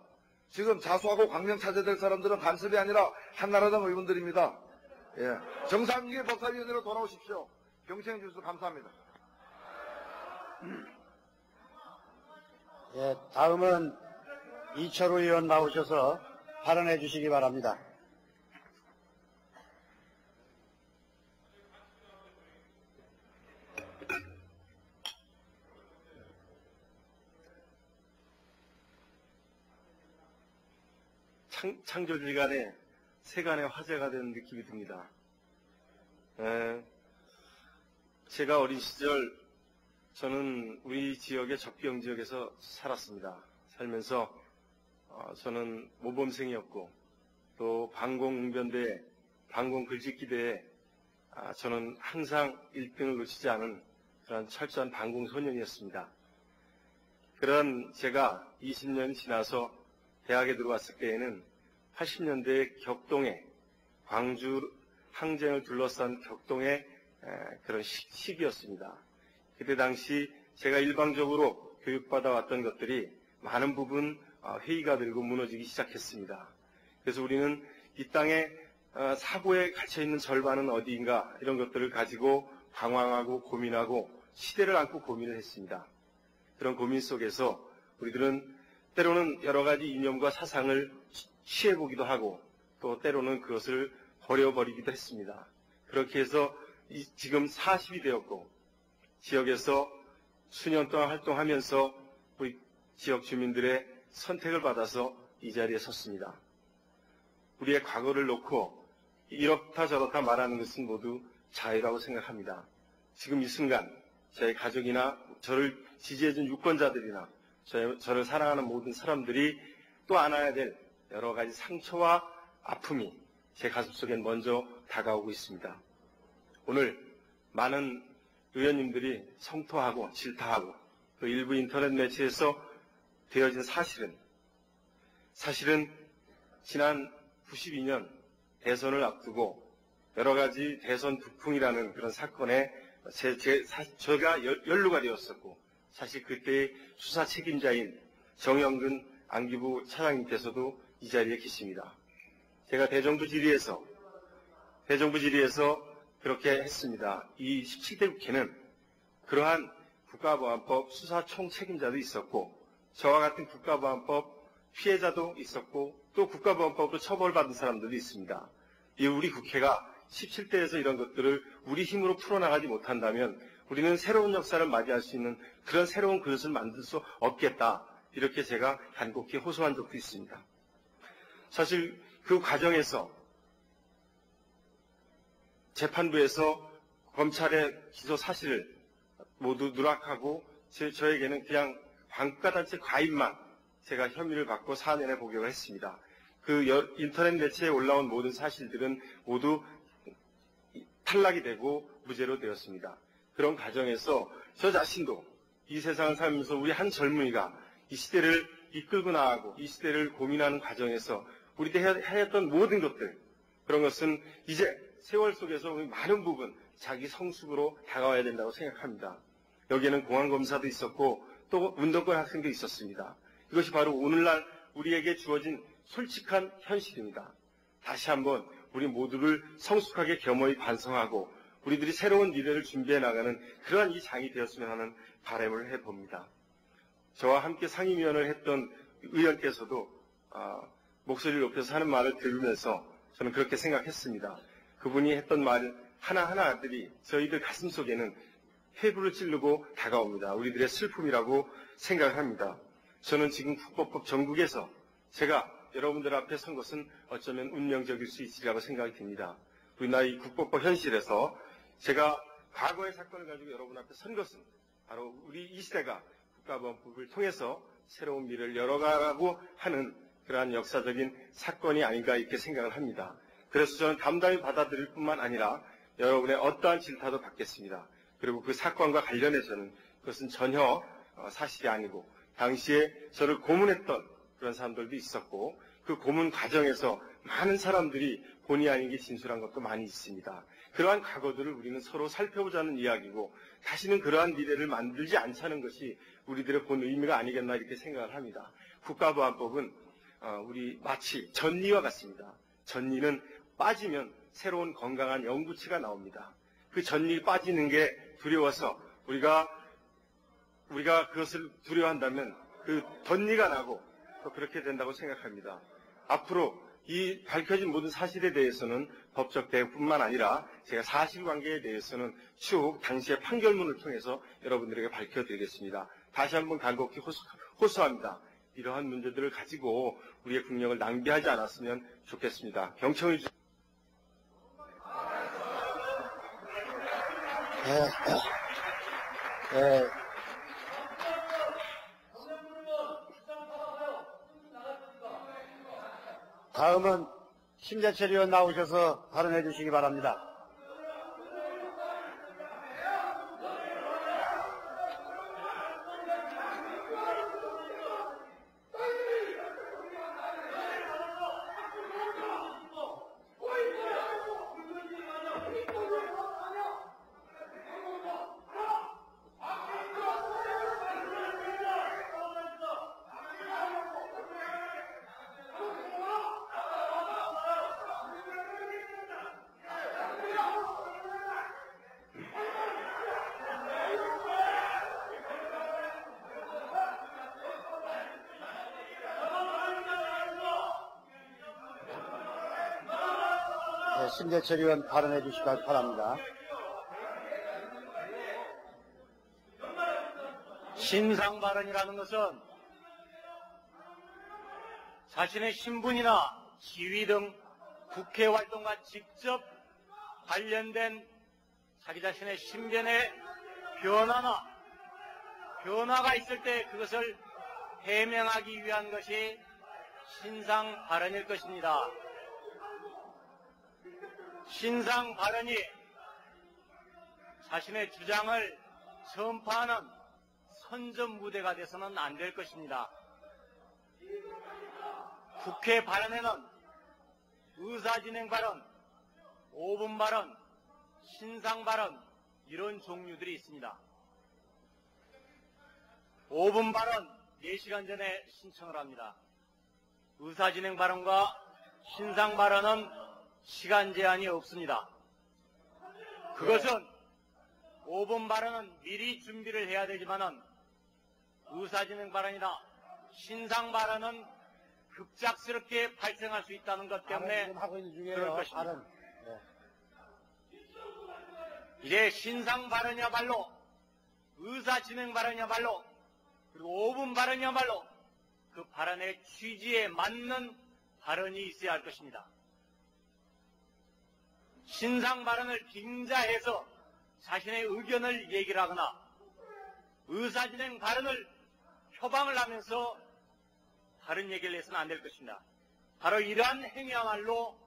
지금 자수하고 광명 찾아야 될 사람들은 간섭이 아니라 한나라당 의원들입니다. 예. 정상규의 법사위원회로 돌아오십시오. 경청해 주셔서 감사합니다. 예, 다음은 이철우 의원 나오셔서 발언해 주시기 바랍니다. 창조주간에 세간의 화제가 된 느낌이 듭니다. 제가 어린 시절 저는 우리 지역의 적경 지역에서 살았습니다. 살면서 저는 모범생이었고 또 방공웅변대, 방공글짓기대에 저는 항상 1등을 놓치지 않은 그런 철저한 방공소년이었습니다. 그런 제가 20년이 지나서 대학에 들어왔을 때에는 80년대 격동에 광주 항쟁을 둘러싼 격동의 그런 시기였습니다. 그때 당시 제가 일방적으로 교육받아 왔던 것들이 많은 부분 회의가 들고 무너지기 시작했습니다. 그래서 우리는 이 땅에 사고에 갇혀있는 절반은 어디인가 이런 것들을 가지고 방황하고 고민하고 시대를 안고 고민을 했습니다. 그런 고민 속에서 우리들은 때로는 여러 가지 이념과 사상을 취해보기도 하고 또 때로는 그것을 버려버리기도 했습니다. 그렇게 해서 지금 40이 되었고 지역에서 수년 동안 활동하면서 우리 지역 주민들의 선택을 받아서 이 자리에 섰습니다. 우리의 과거를 놓고 이렇다 저렇다 말하는 것은 모두 자유라고 생각합니다. 지금 이 순간 저의 가족이나 저를 지지해준 유권자들이나 저를 사랑하는 모든 사람들이 또 안아야 될 여러 가지 상처와 아픔이 제 가슴속엔 먼저 다가오고 있습니다. 오늘 많은 의원님들이 성토하고 질타하고 그 일부 인터넷 매체에서 되어진 사실은 지난 92년 대선을 앞두고 여러 가지 대선 북풍이라는 그런 사건에 제가 연루가 되었었고 사실 그때의 수사 책임자인 정영근 안기부 차장님께서도 이 자리에 계십니다. 제가 대정부 질의에서 그렇게 했습니다. 이 17대 국회는 그러한 국가보안법 수사 총책임자도 있었고 저와 같은 국가보안법 피해자도 있었고 또 국가보안법으로 처벌받은 사람들도 있습니다. 이 우리 국회가 17대에서 이런 것들을 우리 힘으로 풀어나가지 못한다면 우리는 새로운 역사를 맞이할 수 있는 그런 새로운 그릇을 만들 수 없겠다. 이렇게 제가 간곡히 호소한 적도 있습니다. 사실 그 과정에서 재판부에서 검찰의 기소 사실을 모두 누락하고 저에게는 그냥 반가단체 가입만 제가 혐의를 받고 4년에 복역을 했습니다. 그 인터넷 매체에 올라온 모든 사실들은 모두 탈락이 되고 무죄로 되었습니다. 그런 과정에서 저 자신도 이 세상을 살면서 우리 한 젊은이가 이 시대를 이끌고 나가고 이 시대를 고민하는 과정에서 우리들이 해야 했던 모든 것들 그런 것은 이제 세월 속에서 많은 부분 자기 성숙으로 다가와야 된다고 생각합니다. 여기에는 공안검사도 있었고 또 운동권 학생도 있었습니다. 이것이 바로 오늘날 우리에게 주어진 솔직한 현실입니다. 다시 한번 우리 모두를 성숙하게 겸허히 반성하고 우리들이 새로운 미래를 준비해 나가는 그러한 이 장이 되었으면 하는 바람을 해봅니다. 저와 함께 상임위원을 했던 의원께서도 목소리를 높여서 하는 말을 들으면서 저는 그렇게 생각했습니다. 그분이 했던 말 하나하나들이 저희들 가슴속에는 폐부를 찌르고 다가옵니다. 우리들의 슬픔이라고 생각합니다. 저는 지금 국법법 전국에서 제가 여러분들 앞에 선 것은 어쩌면 운명적일 수 있으리라고 생각이 듭니다. 우리나라 이 국법법 현실에서 제가 과거의 사건을 가지고 여러분 앞에 선 것은 바로 우리 이 시대가 국가보안법을 통해서 새로운 미래를 열어가라고 하는 그러한 역사적인 사건이 아닌가 이렇게 생각을 합니다. 그래서 저는 담담히 받아들일 뿐만 아니라 여러분의 어떠한 질타도 받겠습니다. 그리고 그 사건과 관련해서는 그것은 전혀 사실이 아니고 당시에 저를 고문했던 그런 사람들도 있었고 그 고문 과정에서 많은 사람들이 본의 아니게 진술한 것도 많이 있습니다. 그러한 과거들을 우리는 서로 살펴보자는 이야기고 다시는 그러한 미래를 만들지 않자는 것이 우리들의 본 의미가 아니겠나 이렇게 생각을 합니다. 국가보안법은 우리 마치 전리와 같습니다. 전리는 빠지면 새로운 건강한 영구치가 나옵니다. 그 전리 빠지는 게 두려워서 우리가 그것을 두려워한다면 그 덧리가 나고 또 그렇게 된다고 생각합니다. 앞으로 이 밝혀진 모든 사실에 대해서는 법적 대응뿐만 아니라 제가 사실관계에 대해서는 추후 당시의 판결문을 통해서 여러분들에게 밝혀드리겠습니다. 다시 한번 간곡히 호소합니다. 이러한 문제들을 가지고 우리의 국력을 낭비하지 않았으면 좋겠습니다. 경청해 주십시오. 다음은 심재철 의원 나오셔서 발언해 주시기 바랍니다. 심재철 의원 발언해 주시기 바랍니다. 신상 발언이라는 것은 자신의 신분이나 지위 등 국회 활동과 직접 관련된 자기 자신의 신변의 변화가 있을 때 그것을 해명하기 위한 것이 신상 발언일 것입니다. 신상 발언이 자신의 주장을 전파하는 선전 무대가 돼서는 안 될 것입니다. 국회 발언에는 의사진행 발언, 5분 발언, 신상 발언 이런 종류들이 있습니다. 5분 발언 4시간 전에 신청을 합니다. 의사진행 발언과 신상 발언은 시간 제한이 없습니다. 그것은 5분 발언은 미리 준비를 해야 되지만은 의사진행 발언이나 신상 발언은 급작스럽게 발생할 수 있다는 것 때문에 하고 있는 중이에요. 그럴 것입니다. 네. 이제 신상 발언이야말로 의사진행 발언이야말로 그리고 5분 발언이야말로 그 발언의 취지에 맞는 발언이 있어야 할 것입니다. 신상 발언을 빙자해서 자신의 의견을 얘기를 하거나 의사진행 발언을 표방을 하면서 다른 얘기를 해서는 안 될 것입니다. 바로 이러한 행위야말로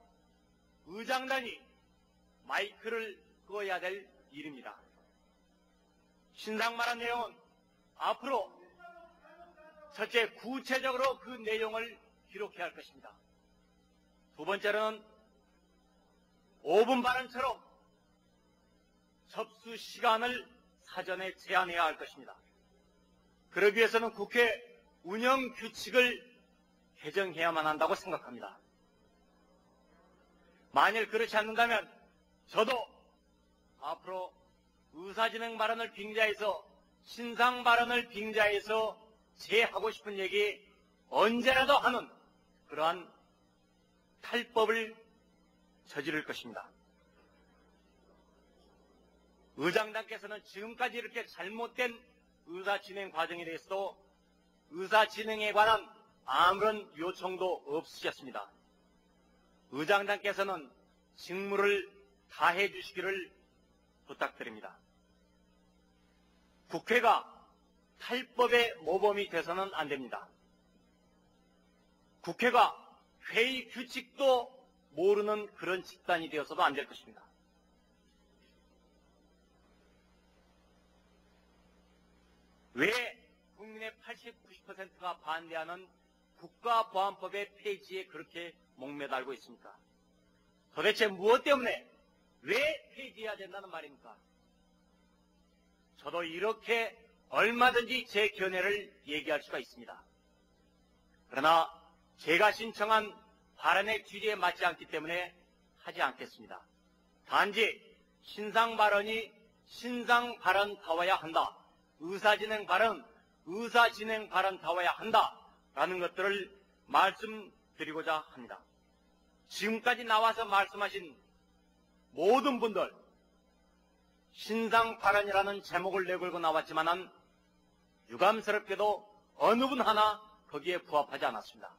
의장단이 마이크를 끄어야 될 일입니다. 신상 발언 내용은 앞으로 첫째 구체적으로 그 내용을 기록해야 할 것입니다. 두 번째로는 5분 발언처럼 접수 시간을 사전에 제한해야 할 것입니다. 그러기 위해서는 국회 운영 규칙을 개정해야만 한다고 생각합니다. 만일 그렇지 않는다면 저도 앞으로 의사진행 발언을 빙자해서 신상 발언을 빙자해서 제 하고 싶은 얘기 언제라도 하는 그러한 탈법을 저지를 것입니다. 의장단께서는 지금까지 이렇게 잘못된 의사진행 과정에 대해서도 의사 진행에 관한 아무런 요청도 없으셨습니다. 의장단께서는 직무를 다해 주시기를 부탁드립니다. 국회가 탈법의 모범이 돼서는 안 됩니다. 국회가 회의 규칙도 모르는 그런 집단이 되어서도 안 될 것입니다. 왜 국민의 80, 90%가 반대하는 국가보안법의 폐지에 그렇게 목매달고 있습니까? 도대체 무엇 때문에 왜 폐지해야 된다는 말입니까? 저도 이렇게 얼마든지 제 견해를 얘기할 수가 있습니다. 그러나 제가 신청한 발언의 취지에 맞지 않기 때문에 하지 않겠습니다. 단지 신상 발언이 신상 발언다워야 한다. 의사진행 발언, 의사진행 발언다워야 한다. 라는 것들을 말씀드리고자 합니다. 지금까지 나와서 말씀하신 모든 분들 신상 발언이라는 제목을 내걸고 나왔지만은 유감스럽게도 어느 분 하나 거기에 부합하지 않았습니다.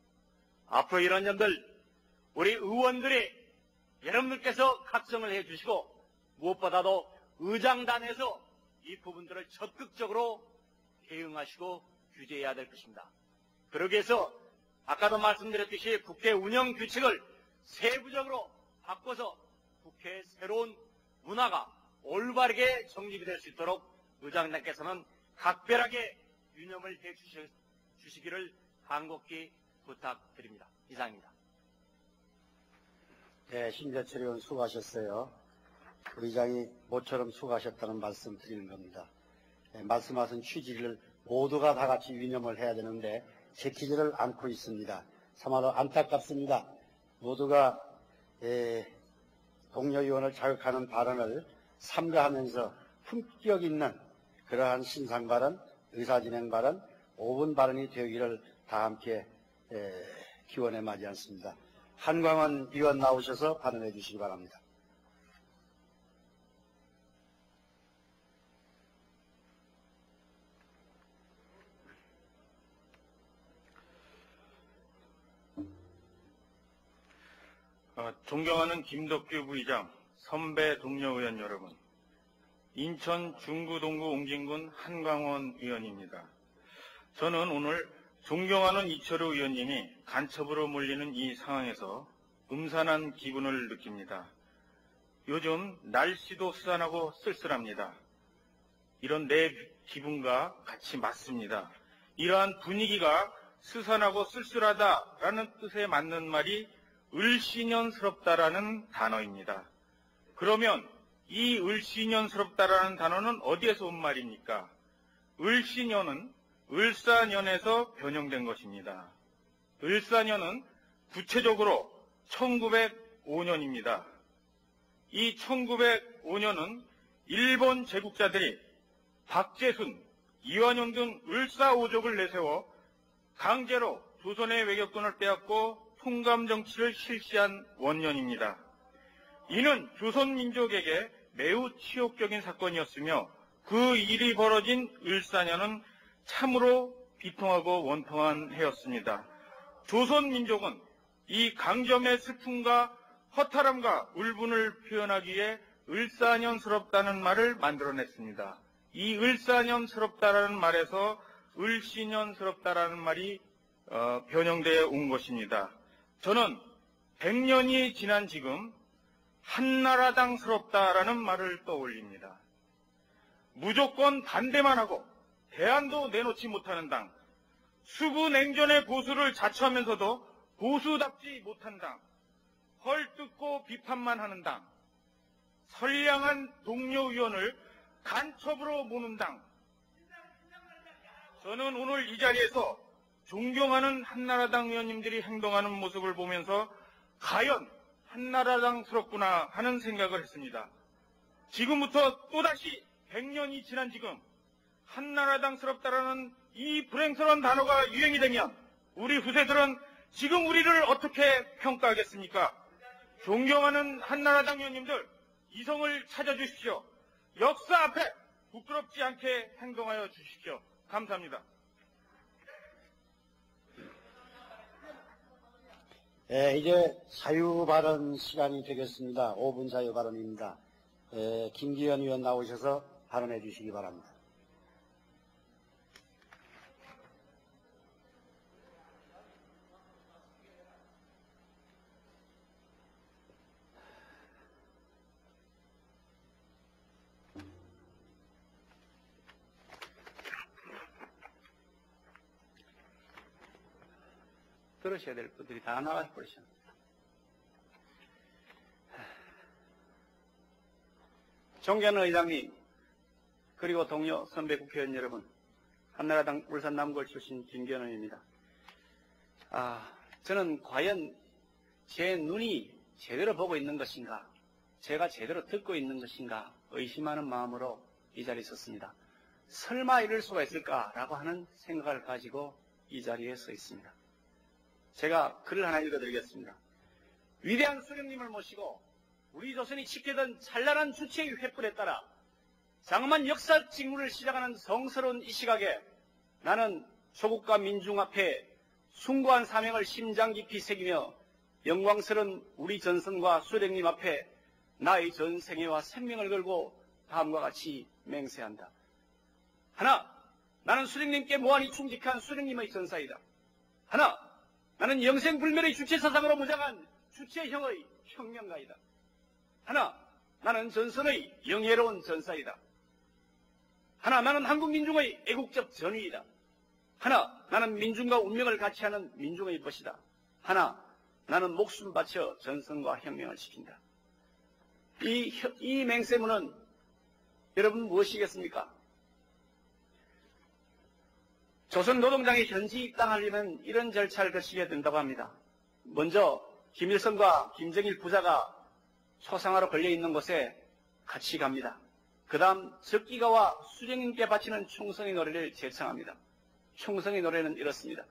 앞으로 이런 점들 우리 의원들이 여러분들께서 각성을 해주시고 무엇보다도 의장단에서 이 부분들을 적극적으로 대응하시고 규제해야 될 것입니다. 그러기 위해서 아까도 말씀드렸듯이 국회 운영 규칙을 세부적으로 바꿔서 국회의 새로운 문화가 올바르게 정립이 될 수 있도록 의장단께서는 각별하게 유념을 해 주시기를 간곡히 부탁드립니다. 이상입니다. 네, 신재철 의원 수고하셨어요. 의장이 모처럼 수고하셨다는 말씀 드리는 겁니다. 네, 말씀하신 취지를 모두가 다 같이 유념을 해야 되는데 지키지를 않고 있습니다. 참으로 안타깝습니다. 모두가 동료 의원을 자극하는 발언을 삼가하면서 품격 있는 그러한 신상 발언, 의사진행 발언, 5분 발언이 되기를 다 함께 기원해 마지 않습니다. 한광원 의원 나오셔서 발언해 주시기 바랍니다. 존경하는 김덕규 부의장, 선배 동료 의원 여러분, 인천 중구동구 옹진군 한광원 의원입니다. 저는 오늘 존경하는 이철우 의원님이 간첩으로 몰리는 이 상황에서 음산한 기분을 느낍니다. 요즘 날씨도 수산하고 쓸쓸합니다. 이런 내 기분과 같이 맞습니다. 이러한 분위기가 스산하고 쓸쓸하다라는 뜻에 맞는 말이 을씨년스럽다라는 단어입니다. 그러면 이 을씨년스럽다라는 단어는 어디에서 온 말입니까? 을씨년은 을사년에서 변형된 것입니다. 을사년은 구체적으로 1905년입니다. 이 1905년은 일본 제국자들이 박재순, 이완용 등 을사오족을 내세워 강제로 조선의 외교권을 빼앗고 통감정치를 실시한 원년입니다. 이는 조선민족에게 매우 치욕적인 사건이었으며 그 일이 벌어진 을사년은 참으로 비통하고 원통한 해였습니다. 조선민족은 이 강점의 슬픔과 허탈함과 울분을 표현하기 위해 을사년스럽다는 말을 만들어냈습니다. 이 을사년스럽다라는 말에서 을씨년스럽다라는 말이 변형되어 온 것입니다. 저는 100년이 지난 지금 한나라당스럽다라는 말을 떠올립니다. 무조건 반대만 하고 대안도 내놓지 못하는 당, 수구냉전의 보수를 자처하면서도 보수답지 못한 당, 헐뜯고 비판만 하는 당, 선량한 동료 의원을 간첩으로 모는 당. 저는 오늘 이 자리에서 존경하는 한나라당 의원님들이 행동하는 모습을 보면서 과연 한나라당스럽구나 하는 생각을 했습니다. 지금부터 또다시 100년이 지난 지금 한나라당스럽다라는 이 불행스러운 단어가 유행이 되면 우리 후세들은 지금 우리를 어떻게 평가하겠습니까? 존경하는 한나라당 의원님들, 이성을 찾아주십시오. 역사 앞에 부끄럽지 않게 행동하여 주십시오. 감사합니다. 이제 자유 발언 시간이 되겠습니다. 5분 자유 발언입니다. 김기현 의원 나오셔서 발언해 주시기 바랍니다. 들으셔야 될 분들이 다 나와 버리셨습니다. 존경하는 의장님, 그리고 동료 선배 국회의원 여러분, 한나라당 울산 남구을 출신 김기현 의원입니다. 저는 과연 제 눈이 제대로 보고 있는 것인가, 제가 제대로 듣고 있는 것인가 의심하는 마음으로 이 자리에 섰습니다. 설마 이럴 수가 있을까라고 하는 생각을 가지고 이 자리에 서 있습니다. 제가 글을 하나 읽어드리겠습니다. 위대한 수령님을 모시고 우리 조선이 지키던 찬란한 주체의 횃불에 따라 장엄한 역사 직무를 시작하는 성스러운 이 시각에 나는 조국과 민중 앞에 숭고한 사명을 심장 깊이 새기며 영광스러운 우리 전선과 수령님 앞에 나의 전생애와 생명을 걸고 다음과 같이 맹세한다. 하나, 나는 수령님께 무한히 충직한 수령님의 전사이다. 하나, 나는 영생불멸의 주체사상으로 무장한 주체형의 혁명가이다. 하나, 나는 전선의 영예로운 전사이다. 하나, 나는 한국민중의 애국적 전위이다. 하나, 나는 민중과 운명을 같이 하는 민중의 벗이다. 하나, 나는 목숨 바쳐 전선과 혁명을 지킨다. 이 맹세문은 여러분 무엇이겠습니까? 조선 노동당에 현지 입당하려면 이런 절차를 거치게 된다고 합니다. 먼저 김일성과 김정일 부자가 초상화로 걸려있는 곳에 같이 갑니다. 그 다음 적기가와 수령님께 바치는 충성의 노래를 제청합니다. 충성의 노래는 이렇습니다.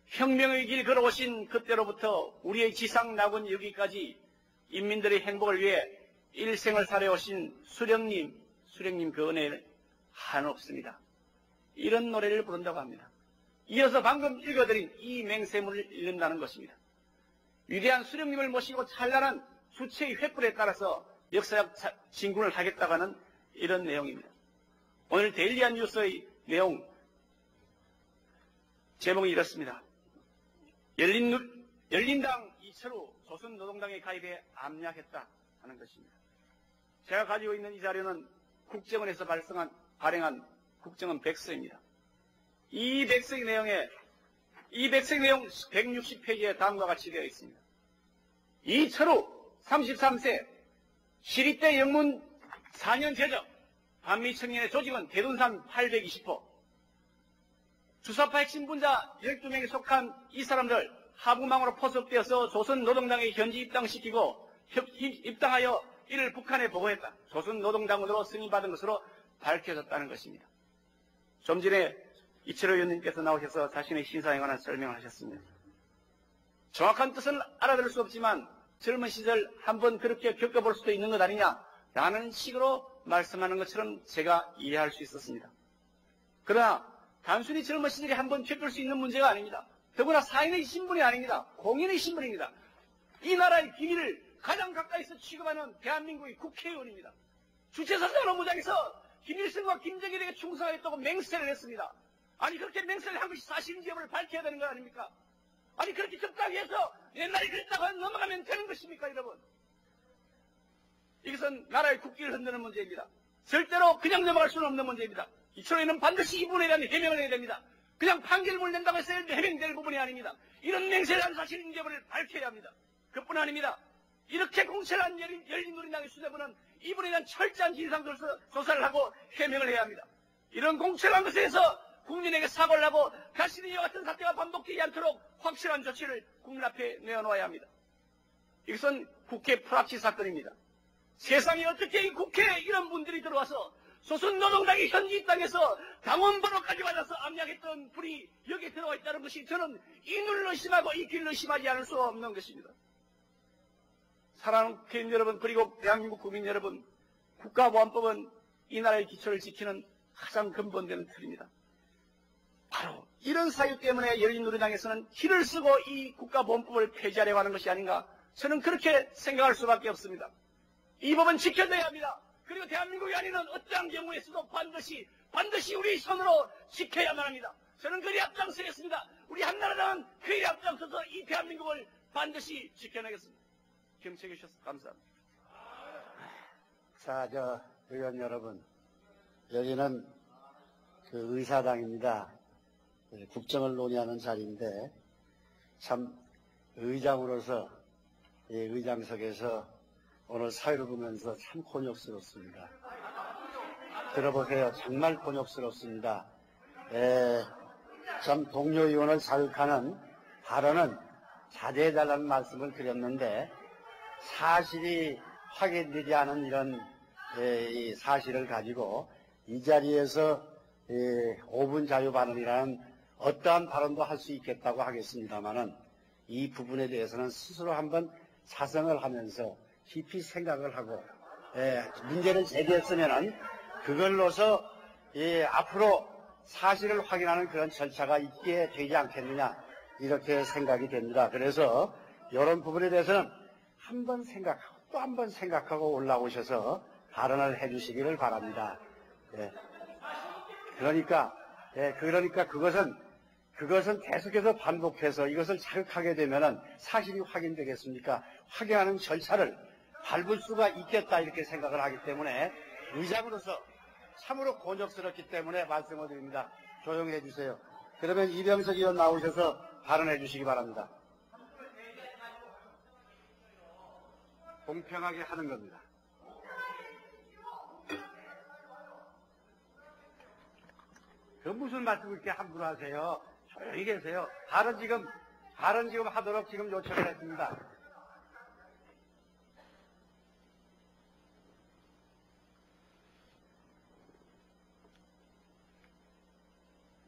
혁명의 길 걸어오신 그때로부터 우리의 지상 낙원 여기까지 인민들의 행복을 위해 일생을 살아오신 수령님 그 은혜는 한없습니다. 이런 노래를 부른다고 합니다. 이어서 방금 읽어드린 이 맹세문을 읽는다는 것입니다. 위대한 수령님을 모시고 찬란한 주체의 횃불에 따라서 역사적 진군을 하겠다고 하는 이런 내용입니다. 오늘 데일리한 뉴스의 내용 제목이 이렇습니다. 열린당 이철우 조선노동당에 가입해 암약했다 하는 것입니다. 제가 가지고 있는 이 자료는 국정원에서 발행한 국정원 백서입니다. 이 백서의 내용 160페이지에 다음과 같이 되어 있습니다. 이철우 33세 시립대 영문 4년 재적 반미청년의 조직은 대둔산 820호 주사파 핵심 분자 12명에 속한 이 사람들 하부망으로 포섭되어서 조선노동당에 현지 입당시키고 입당하여 이를 북한에 보고했다. 조선노동당으로 승인받은 것으로 밝혀졌다는 것입니다. 좀 전에 이철호 의원님께서 나오셔서 자신의 신사에 관한 설명을 하셨습니다. 정확한 뜻은 알아들을 수 없지만 젊은 시절 한번 그렇게 겪어볼 수도 있는 것 아니냐라는 식으로 말씀하는 것처럼 제가 이해할 수 있었습니다. 그러나 단순히 젊은 시절에 한번 겪을 수 있는 문제가 아닙니다. 더구나 사인의 신분이 아닙니다. 공인의 신분입니다. 이 나라의 비밀을 가장 가까이서 취급하는 대한민국의 국회의원입니다. 주체사상으로 무장해서 김일성과 김정일에게 충성하겠다고 맹세를 했습니다. 아니 그렇게 맹세를 한 것이 사실인지 여부를 밝혀야 되는 거 아닙니까? 아니 그렇게 적당히 해서 옛날에 그랬다고 넘어가면 되는 것입니까 여러분? 이것은 나라의 국기를 흔드는 문제입니다. 절대로 그냥 넘어갈 수는 없는 문제입니다. 이철호에는 반드시 이 부분에 대한 해명을 해야 됩니다. 그냥 판결문을 낸다고 해서 해명될 부분이 아닙니다. 이런 맹세를 한 사실인지 여부를 밝혀야 합니다. 그뿐 아닙니다. 이렇게 공천한 열린우리당의 수뇌부는 이분에 대한 철저한 진상조사를 하고 해명을 해야 합니다. 이런 공천한 것에 대해서 국민에게 사과를 하고 다시는 이와 같은 사태가 반복되지 않도록 확실한 조치를 국민 앞에 내어놓아야 합니다. 이것은 국회 프락치 사건입니다. 세상에 어떻게 이 국회에 이런 분들이 들어와서 조선노동당이 현지 입당해서 당원번호까지 받아서 암약했던 분이 여기에 들어와 있다는 것이 저는 이 눈을 의심하고 이 귀를 의심하지 않을 수 없는 것입니다. 사랑하는 국회의원 여러분 그리고 대한민국 국민 여러분, 국가보안법은 이 나라의 기초를 지키는 가장 근본되는 틀입니다. 바로 이런 사유 때문에 열린우리당에서는 힘을 쓰고 이 국가보안법을 폐지하려고 하는 것이 아닌가, 저는 그렇게 생각할 수밖에 없습니다. 이 법은 지켜져야 합니다. 그리고 대한민국이 아닌 어떠한 경우에서도 반드시 우리 손으로 지켜야만 합니다. 저는 그리 앞장서겠습니다. 우리 한나라당은 그리 앞장서서 이 대한민국을 반드시 지켜내겠습니다. 경청해 주셔서 감사합니다. 자, 의원 여러분, 여기는 그 의사당입니다. 국정을 논의하는 자리인데, 참 의장으로서 이 의장석에서 오늘 사회를 보면서 참 곤욕스럽습니다. 들어보세요. 정말 곤욕스럽습니다. 참 동료 의원을 자극하는 발언은 자제해달라는 말씀을 드렸는데, 사실이 확인되지 않은 이런 이 사실을 가지고 이 자리에서 5분 자유 발언이라는 어떠한 발언도 할 수 있겠다고 하겠습니다만은, 이 부분에 대해서는 스스로 한번 자성을 하면서 깊이 생각을 하고 문제를 제기했으면은 그걸로서 앞으로 사실을 확인하는 그런 절차가 있게 되지 않겠느냐, 이렇게 생각이 됩니다. 그래서 이런 부분에 대해서는 한번 생각하고 또 한 번 생각하고 올라오셔서 발언을 해주시기를 바랍니다. 그러니까 그것은 계속해서 반복해서 이것을 자극하게 되면은 사실이 확인되겠습니까? 확인하는 절차를 밟을 수가 있겠다, 이렇게 생각을 하기 때문에 의장으로서 참으로 곤욕스럽기 때문에 말씀을 드립니다. 조용히 해주세요. 그러면 이병석 의원 나오셔서 발언해 주시기 바랍니다. 공평하게 하는 겁니다. 그 무슨 말씀을 이렇게 함부로 하세요? 조용히 계세요. 발언 지금 하도록 지금 요청을 했습니다.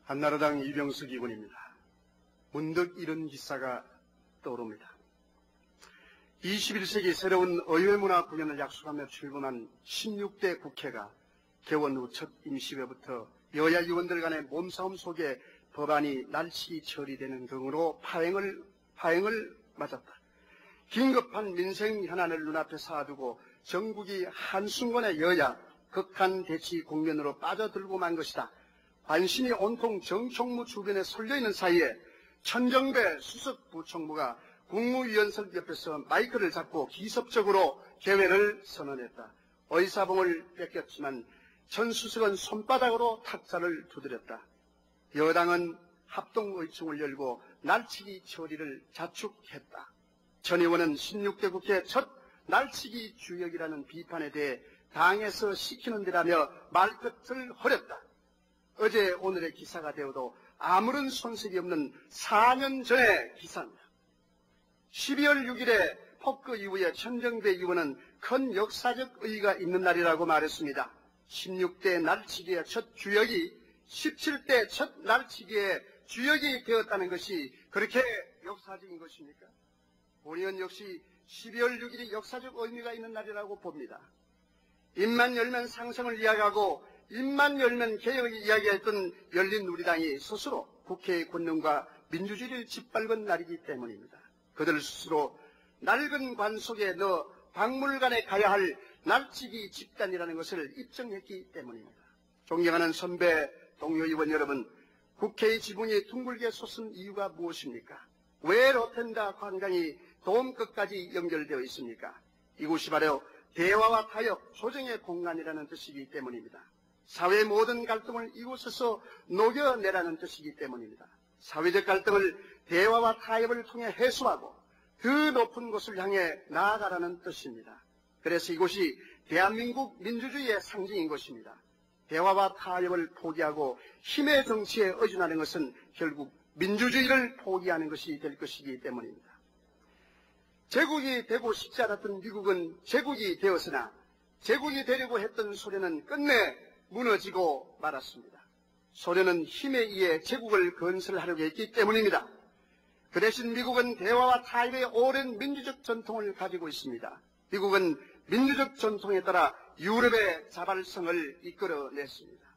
한나라당 이병석 의원입니다. 문득 이런 기사가 떠오릅니다. 21세기 새로운 의회문화 구현을 약속하며 출범한 16대 국회가 개원 후 첫 임시회부터 여야 의원들 간의 몸싸움 속에 법안이 날치기 처리되는 등으로 파행을 맞았다. 긴급한 민생 현안을 눈앞에 쌓아두고 전국이 한순간에 여야 극한 대치 국면으로 빠져들고 만 것이다. 관심이 온통 정총무 주변에 쏠려있는 사이에 천정배 수석 부총무가 국무위원석 옆에서 마이크를 잡고 기습적으로 개회를 선언했다. 의사봉을 뺏겼지만 전 수석은 손바닥으로 탁자를 두드렸다. 여당은 합동의총을 열고 날치기 처리를 자축했다. 전 의원은 16대 국회 첫 날치기 주역이라는 비판에 대해 당에서 시키는 데라며 말끝을 허렸다. 어제 오늘의 기사가 되어도 아무런 손색이 없는 4년 전의 기사입니다. 12월 6일에 폭거 이후에 천정배 의원은 큰 역사적 의의가 있는 날이라고 말했습니다. 16대 날치기의 첫 주역이 17대 첫 날치기의 주역이 되었다는 것이 그렇게 역사적인 것입니까? 본의원 역시 12월 6일이 역사적 의미가 있는 날이라고 봅니다. 입만 열면 상승을 이야기하고 입만 열면 개혁을 이야기했던 열린우리당이 스스로 국회의 권능과 민주주의를 짓밟은 날이기 때문입니다. 그들 스스로 낡은 관 속에 넣어 박물관에 가야 할 날치기 집단이라는 것을 입증했기 때문입니다. 존경하는 선배 동료 의원 여러분, 국회의 지붕이 둥글게 솟은 이유가 무엇입니까? 왜 로텐다 광장이 도움끝까지 연결되어 있습니까? 이곳이 바로 대화와 타협, 조정의 공간이라는 뜻이기 때문입니다. 사회의 모든 갈등을 이곳에서 녹여내라는 뜻이기 때문입니다. 사회적 갈등을 대화와 타협을 통해 해소하고 더 높은 곳을 향해 나아가라는 뜻입니다. 그래서 이곳이 대한민국 민주주의의 상징인 것입니다. 대화와 타협을 포기하고 힘의 정치에 의존하는 것은 결국 민주주의를 포기하는 것이 될 것이기 때문입니다. 제국이 되고 싶지 않았던 미국은 제국이 되었으나 제국이 되려고 했던 소련은 끝내 무너지고 말았습니다. 소련은 힘에 의해 제국을 건설하려고 했기 때문입니다. 그 대신 미국은 대화와 타협의 오랜 민주적 전통을 가지고 있습니다. 미국은 민주적 전통에 따라 유럽의 자발성을 이끌어냈습니다.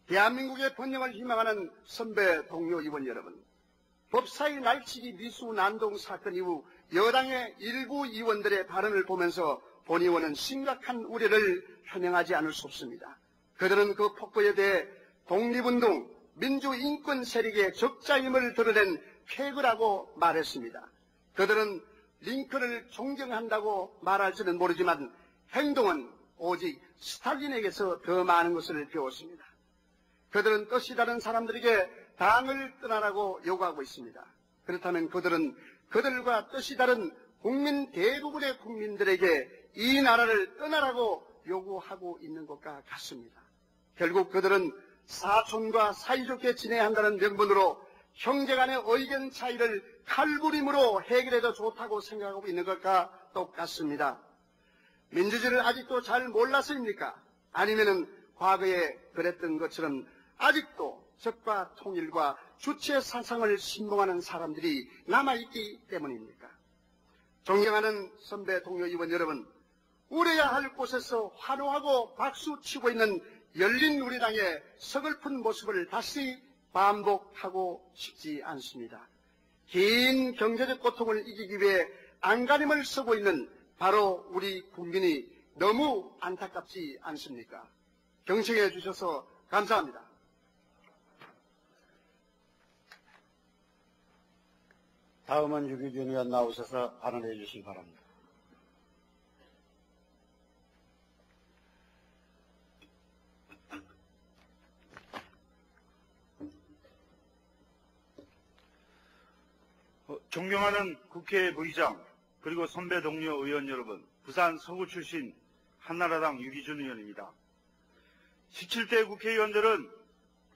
대한민국의 번영을 희망하는 선배 동료 의원 여러분, 법사위 날치기 미수 난동 사건 이후 여당의 일부 의원들의 발언을 보면서 본 의원은 심각한 우려를 표명하지 않을 수 없습니다. 그들은 그 폭거에 대해 독립운동, 민주인권 세력의 적자임을 드러낸 폐거라고 말했습니다. 그들은 링컨을 존경한다고 말할지는 모르지만 행동은 오직 스탈린에게서 더 많은 것을 배웠습니다. 그들은 뜻이 다른 사람들에게 당을 떠나라고 요구하고 있습니다. 그렇다면 그들은 그들과 뜻이 다른 국민 대부분의 국민들에게 이 나라를 떠나라고 요구하고 있는 것과 같습니다. 결국 그들은 사촌과 사이좋게 지내야 한다는 명분으로 형제 간의 의견 차이를 칼부림으로 해결해도 좋다고 생각하고 있는 것과 똑같습니다. 민주주의를 아직도 잘 몰라서입니까? 아니면은 과거에 그랬던 것처럼 아직도 적과 통일과 주체 사상을 신봉하는 사람들이 남아있기 때문입니까? 존경하는 선배 동료 의원 여러분, 울어야 할 곳에서 환호하고 박수치고 있는 열린우리당의 서글픈 모습을 다시 반복하고 싶지 않습니다. 긴 경제적 고통을 이기기 위해 안간힘을 쓰고 있는 바로 우리 국민이 너무 안타깝지 않습니까? 경청해 주셔서 감사합니다. 다음은 유기준 의원 나오셔서 발언해 주시기 바랍니다. 존경하는 국회 부의장 그리고 선배 동료 의원 여러분, 부산 서구 출신 한나라당 유기준 의원입니다. 17대 국회의원들은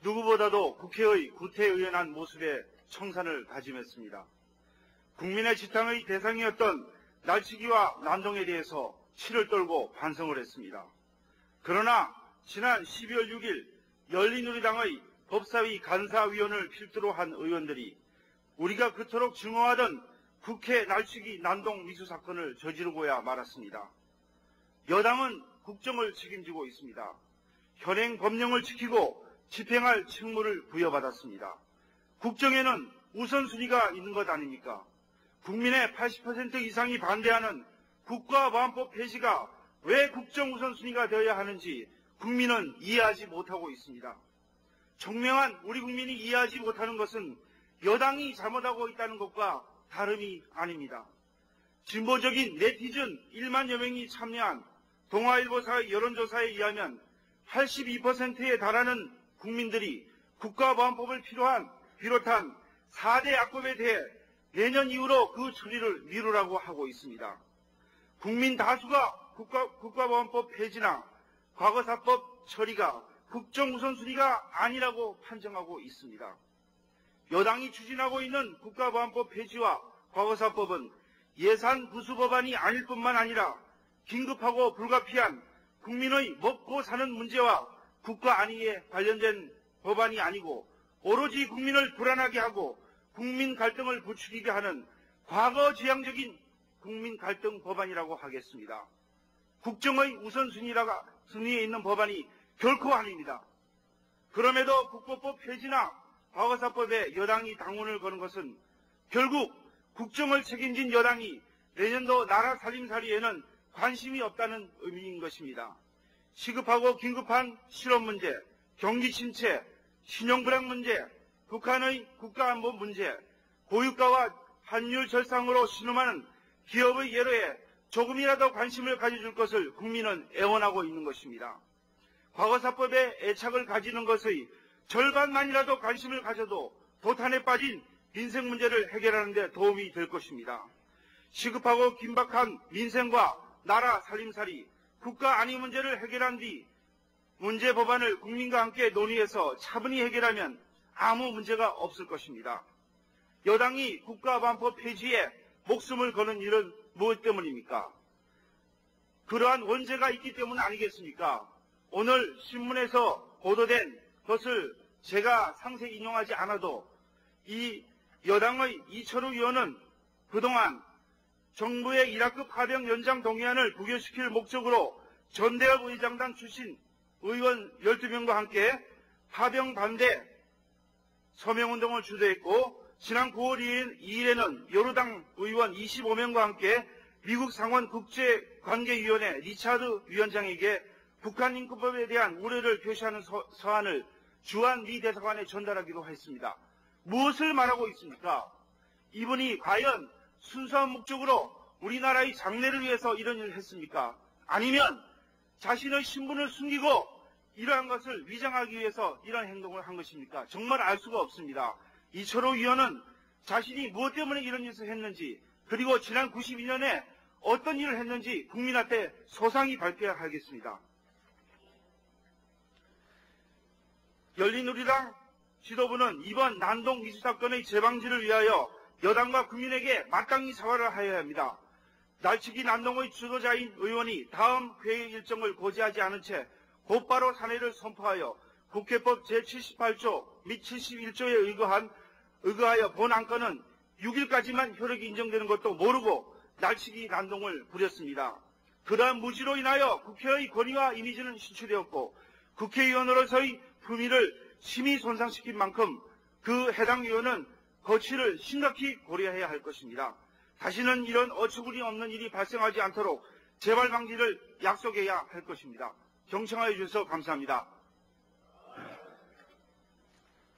누구보다도 국회의 구태의연한 모습에 청산을 다짐했습니다. 국민의 지탕의 대상이었던 날치기와 난동에 대해서 치를 떨고 반성을 했습니다. 그러나 지난 12월 6일 열린우리당의 법사위 간사위원을 필두로 한 의원들이 우리가 그토록 증오하던 국회 날치기 난동 미수 사건을 저지르고야 말았습니다. 여당은 국정을 책임지고 있습니다. 현행 법령을 지키고 집행할 책무를 부여받았습니다. 국정에는 우선순위가 있는 것 아닙니까? 국민의 80% 이상이 반대하는 국가보안법 폐지가 왜 국정 우선순위가 되어야 하는지 국민은 이해하지 못하고 있습니다. 청명한 우리 국민이 이해하지 못하는 것은 여당이 잘못하고 있다는 것과 다름이 아닙니다. 진보적인 네티즌 1만여 명이 참여한 동아일보사의 여론조사에 의하면 82%에 달하는 국민들이 국가보안법을 비롯한 4대 악법에 대해 내년 이후로 그 처리를 미루라고 하고 있습니다. 국민 다수가 국가보안법 폐지나 과거사법 처리가 국정 우선순위가 아니라고 판정하고 있습니다. 여당이 추진하고 있는 국가보안법 폐지와 과거사법은 예산 부수 법안이 아닐 뿐만 아니라 긴급하고 불가피한 국민의 먹고 사는 문제와 국가 안위에 관련된 법안이 아니고 오로지 국민을 불안하게 하고 국민 갈등을 부추기게 하는 과거지향적인 국민 갈등 법안이라고 하겠습니다. 국정의 우선순위에 있는 법안이 결코 아닙니다. 그럼에도 국보법 폐지나 과거사법에 여당이 당론을 거는 것은 결국 국정을 책임진 여당이 내년도 나라 살림살이에는 관심이 없다는 의미인 것입니다. 시급하고 긴급한 실업 문제, 경기 침체, 신용불황 문제, 북한의 국가안보 문제, 고유가와 환율 절상으로 신음하는 기업의 예로에 조금이라도 관심을 가져줄 것을 국민은 애원하고 있는 것입니다. 과거사법에 애착을 가지는 것의 절반만이라도 관심을 가져도 도탄에 빠진 민생 문제를 해결하는 데 도움이 될 것입니다. 시급하고 긴박한 민생과 나라 살림살이, 국가 안위 문제를 해결한 뒤 문제 법안을 국민과 함께 논의해서 차분히 해결하면 아무 문제가 없을 것입니다. 여당이 국가보안법 폐지에 목숨을 거는 일은 무엇 때문입니까? 그러한 원죄가 있기 때문 아니겠습니까? 오늘 신문에서 보도된 것을 제가 상세히 인용하지 않아도 이 여당의 이철우 의원은 그동안 정부의 이라크 파병 연장 동의안을 부결시킬 목적으로 전대협 의장단 출신 의원 12명과 함께 파병 반대 서명운동을 주도했고 지난 9월 2일에는 여로당 의원 25명과 함께 미국 상원 국제관계위원회 리차드 위원장에게 북한인권법에 대한 우려를 표시하는 서한을 주한 미 대사관에 전달하기도 했습니다. 무엇을 말하고 있습니까? 이분이 과연 순수한 목적으로 우리나라의 장래를 위해서 이런 일을 했습니까? 아니면 자신의 신분을 숨기고 이러한 것을 위장하기 위해서 이러한 행동을 한 것입니까? 정말 알 수가 없습니다. 이철호 위원은 자신이 무엇 때문에 이런 짓을 했는지 그리고 지난 92년에 어떤 일을 했는지 국민한테 소상히 밝혀야 하겠습니다. 열린우리당 지도부는 이번 난동 미수 사건의 재방지를 위하여 여당과 국민에게 마땅히 사과를 하여야 합니다. 날치기 난동의 주도자인 의원이 다음 회의 일정을 고지하지 않은 채 곧바로 사내를 선포하여 국회법 제78조 및 71조에 의거하여 본 안건은 6일까지만 효력이 인정되는 것도 모르고 날치기 난동을 부렸습니다. 그러한 무지로 인하여 국회의 권위와 이미지는 실추되었고 국회의원으로서의 품위를 심히 손상시킨 만큼 그 해당 의원은 거취를 심각히 고려해야 할 것입니다. 다시는 이런 어처구니 없는 일이 발생하지 않도록 재발 방지를 약속해야 할 것입니다. 경청하여 주셔서 감사합니다.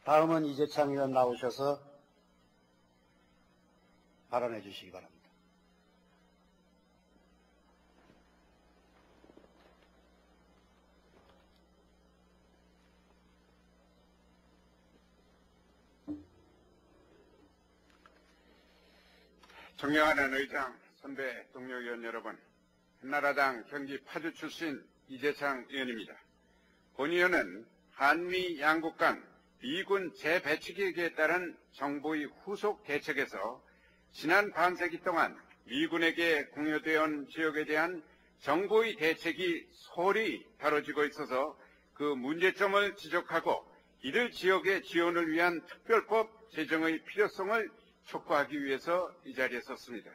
다음은 이재창 의원 나오셔서 발언해 주시기 바랍니다. 존경하는 의장, 선배 동료 의원 여러분, 한나라당 경기 파주 출신 이재창 의원입니다. 본 의원은 한미 양국 간 미군 재배치 계획에 따른 정부의 후속 대책에서 지난 반세기 동안 미군에게 공유되어 온 지역에 대한 정부의 대책이 소홀히 다뤄지고 있어서 그 문제점을 지적하고 이들 지역의 지원을 위한 특별법 제정의 필요성을 촉구하기 위해서 이 자리에 섰습니다.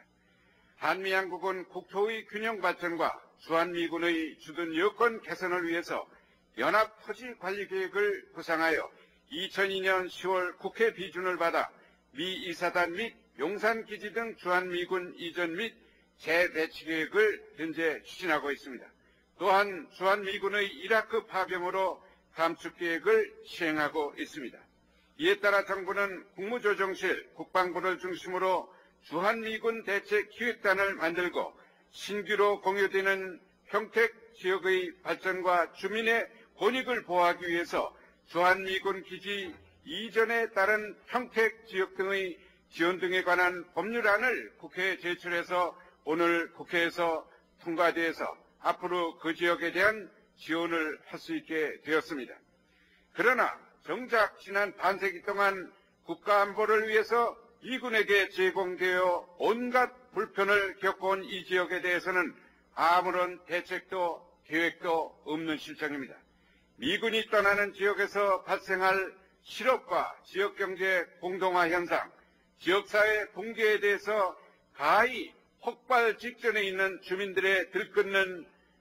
한미양국은 국토의 균형 발전과 주한미군의 주둔 여건 개선을 위해서 연합토지관리계획을 구상하여 2002년 10월 국회 비준을 받아 미 이사단 및 용산기지 등 주한미군 이전 및 재배치 계획을 현재 추진하고 있습니다. 또한 주한미군의 이라크 파병으로 감축 계획을 시행하고 있습니다. 이에 따라 정부는 국무조정실, 국방부를 중심으로 주한미군 대책기획단을 만들고 신규로 공유되는 평택 지역의 발전과 주민의 권익을 보호하기 위해서 주한미군 기지 이전에 따른 평택 지역 등의 지원 등에 관한 법률안을 국회에 제출해서 오늘 국회에서 통과돼서 앞으로 그 지역에 대한 지원을 할 수 있게 되었습니다. 그러나 정작 지난 반세기 동안 국가안보를 위해서 미군에게 제공되어 온갖 불편을 겪어온 이 지역에 대해서는 아무런 대책도 계획도 없는 실정입니다. 미군이 떠나는 지역에서 발생할 실업과 지역경제 공동화 현상, 지역사회 붕괴에 대해서 가히 폭발 직전에 있는 주민들의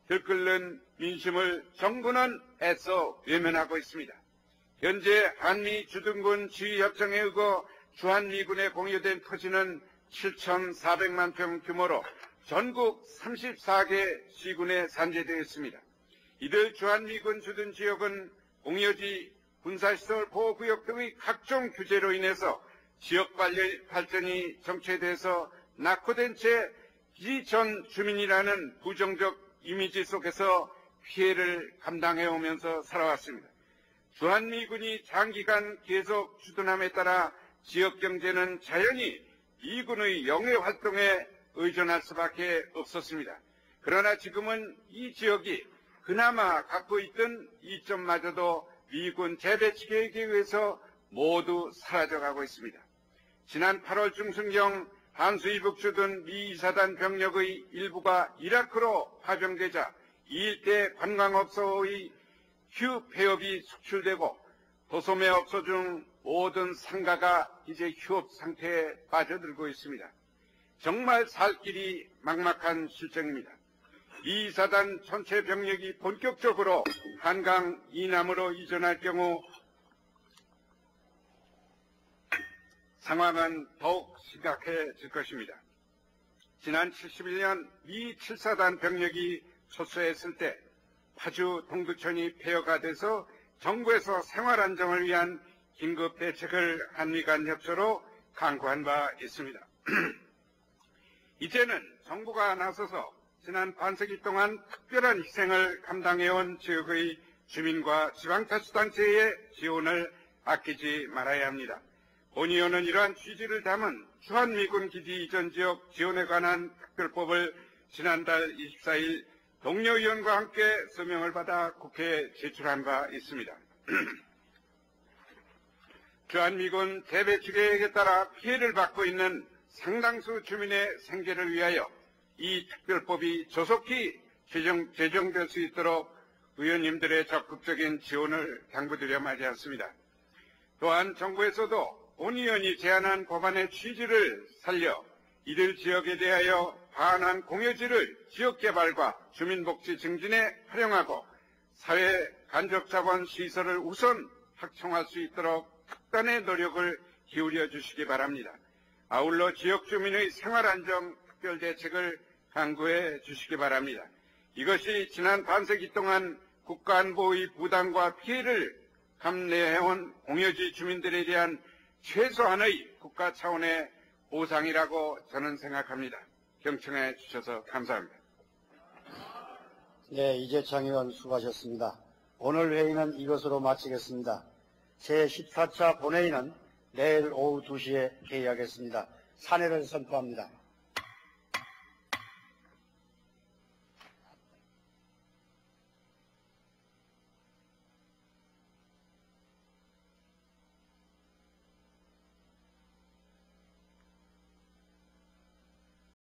들끓는 민심을 정부는 애써 외면하고 있습니다. 현재 한미 주둔군 지휘협정에 의거 주한미군에 공유된 토지는 7,400만 평 규모로 전국 34개 시군에 산재되어 있습니다. 이들 주한미군 주둔 지역은 공여지, 군사시설 보호구역 등의 각종 규제로 인해서 지역 발전이 정체돼서 낙후된 채 기전 주민이라는 부정적 이미지 속에서 피해를 감당해오면서 살아왔습니다. 주한미군이 장기간 계속 주둔함에 따라 지역 경제는 자연히 미군의 영해 활동에 의존할 수밖에 없었습니다. 그러나 지금은 이 지역이 그나마 갖고 있던 이점마저도 미군 재배치 계획에 의해서 모두 사라져가고 있습니다. 지난 8월 중순경 한수이북 주둔 미 이사단 병력의 일부가 이라크로 파병되자 이 일대 관광업소의 휴 폐업이 속출되고 도소매업소 중 모든 상가가 이제 휴업 상태에 빠져들고 있습니다. 정말 살 길이 막막한 실정입니다. 이 이사단 전체 병력이 본격적으로 한강 이남으로 이전할 경우 상황은 더욱 심각해질 것입니다. 지난 71년 미 7사단 병력이 초소했을 때 파주 동두천이 폐허가 돼서 정부에서 생활안정을 위한 긴급 대책을 한미 간 협조로 강구한 바 있습니다. 이제는 정부가 나서서 지난 반세기 동안 특별한 희생을 감당해온 지역의 주민과 지방자치단체의 지원을 아끼지 말아야 합니다. 본의원은 이러한 취지를 담은 주한미군 기지 이전 지역 지원에 관한 특별법을 지난달 24일 동료의원과 함께 서명을 받아 국회에 제출한 바 있습니다. 주한미군 재배치 계획에 따라 피해를 받고 있는 상당수 주민의 생계를 위하여 이 특별법이 조속히 제정될 수 있도록 의원님들의 적극적인 지원을 당부드려 마지 않습니다. 또한 정부에서도 온 의원이 제안한 법안의 취지를 살려 이들 지역에 대하여 반환 공여지를 지역개발과 주민복지 증진에 활용하고 사회 간접자본 시설을 우선 확충할 수 있도록 특단의 노력을 기울여 주시기 바랍니다. 아울러 지역 주민의 생활안정 특별대책을 강구해 주시기 바랍니다. 이것이 지난 반세기 동안 국가안보의 부담과 피해를 감내해온 공여지 주민들에 대한 최소한의 국가 차원의 보상이라고 저는 생각합니다. 경청해 주셔서 감사합니다. 네, 이재창 의원 수고하셨습니다. 오늘 회의는 이것으로 마치겠습니다. 제14차 본회의는 내일 오후 2시에 개의하겠습니다. 산회를 선포합니다.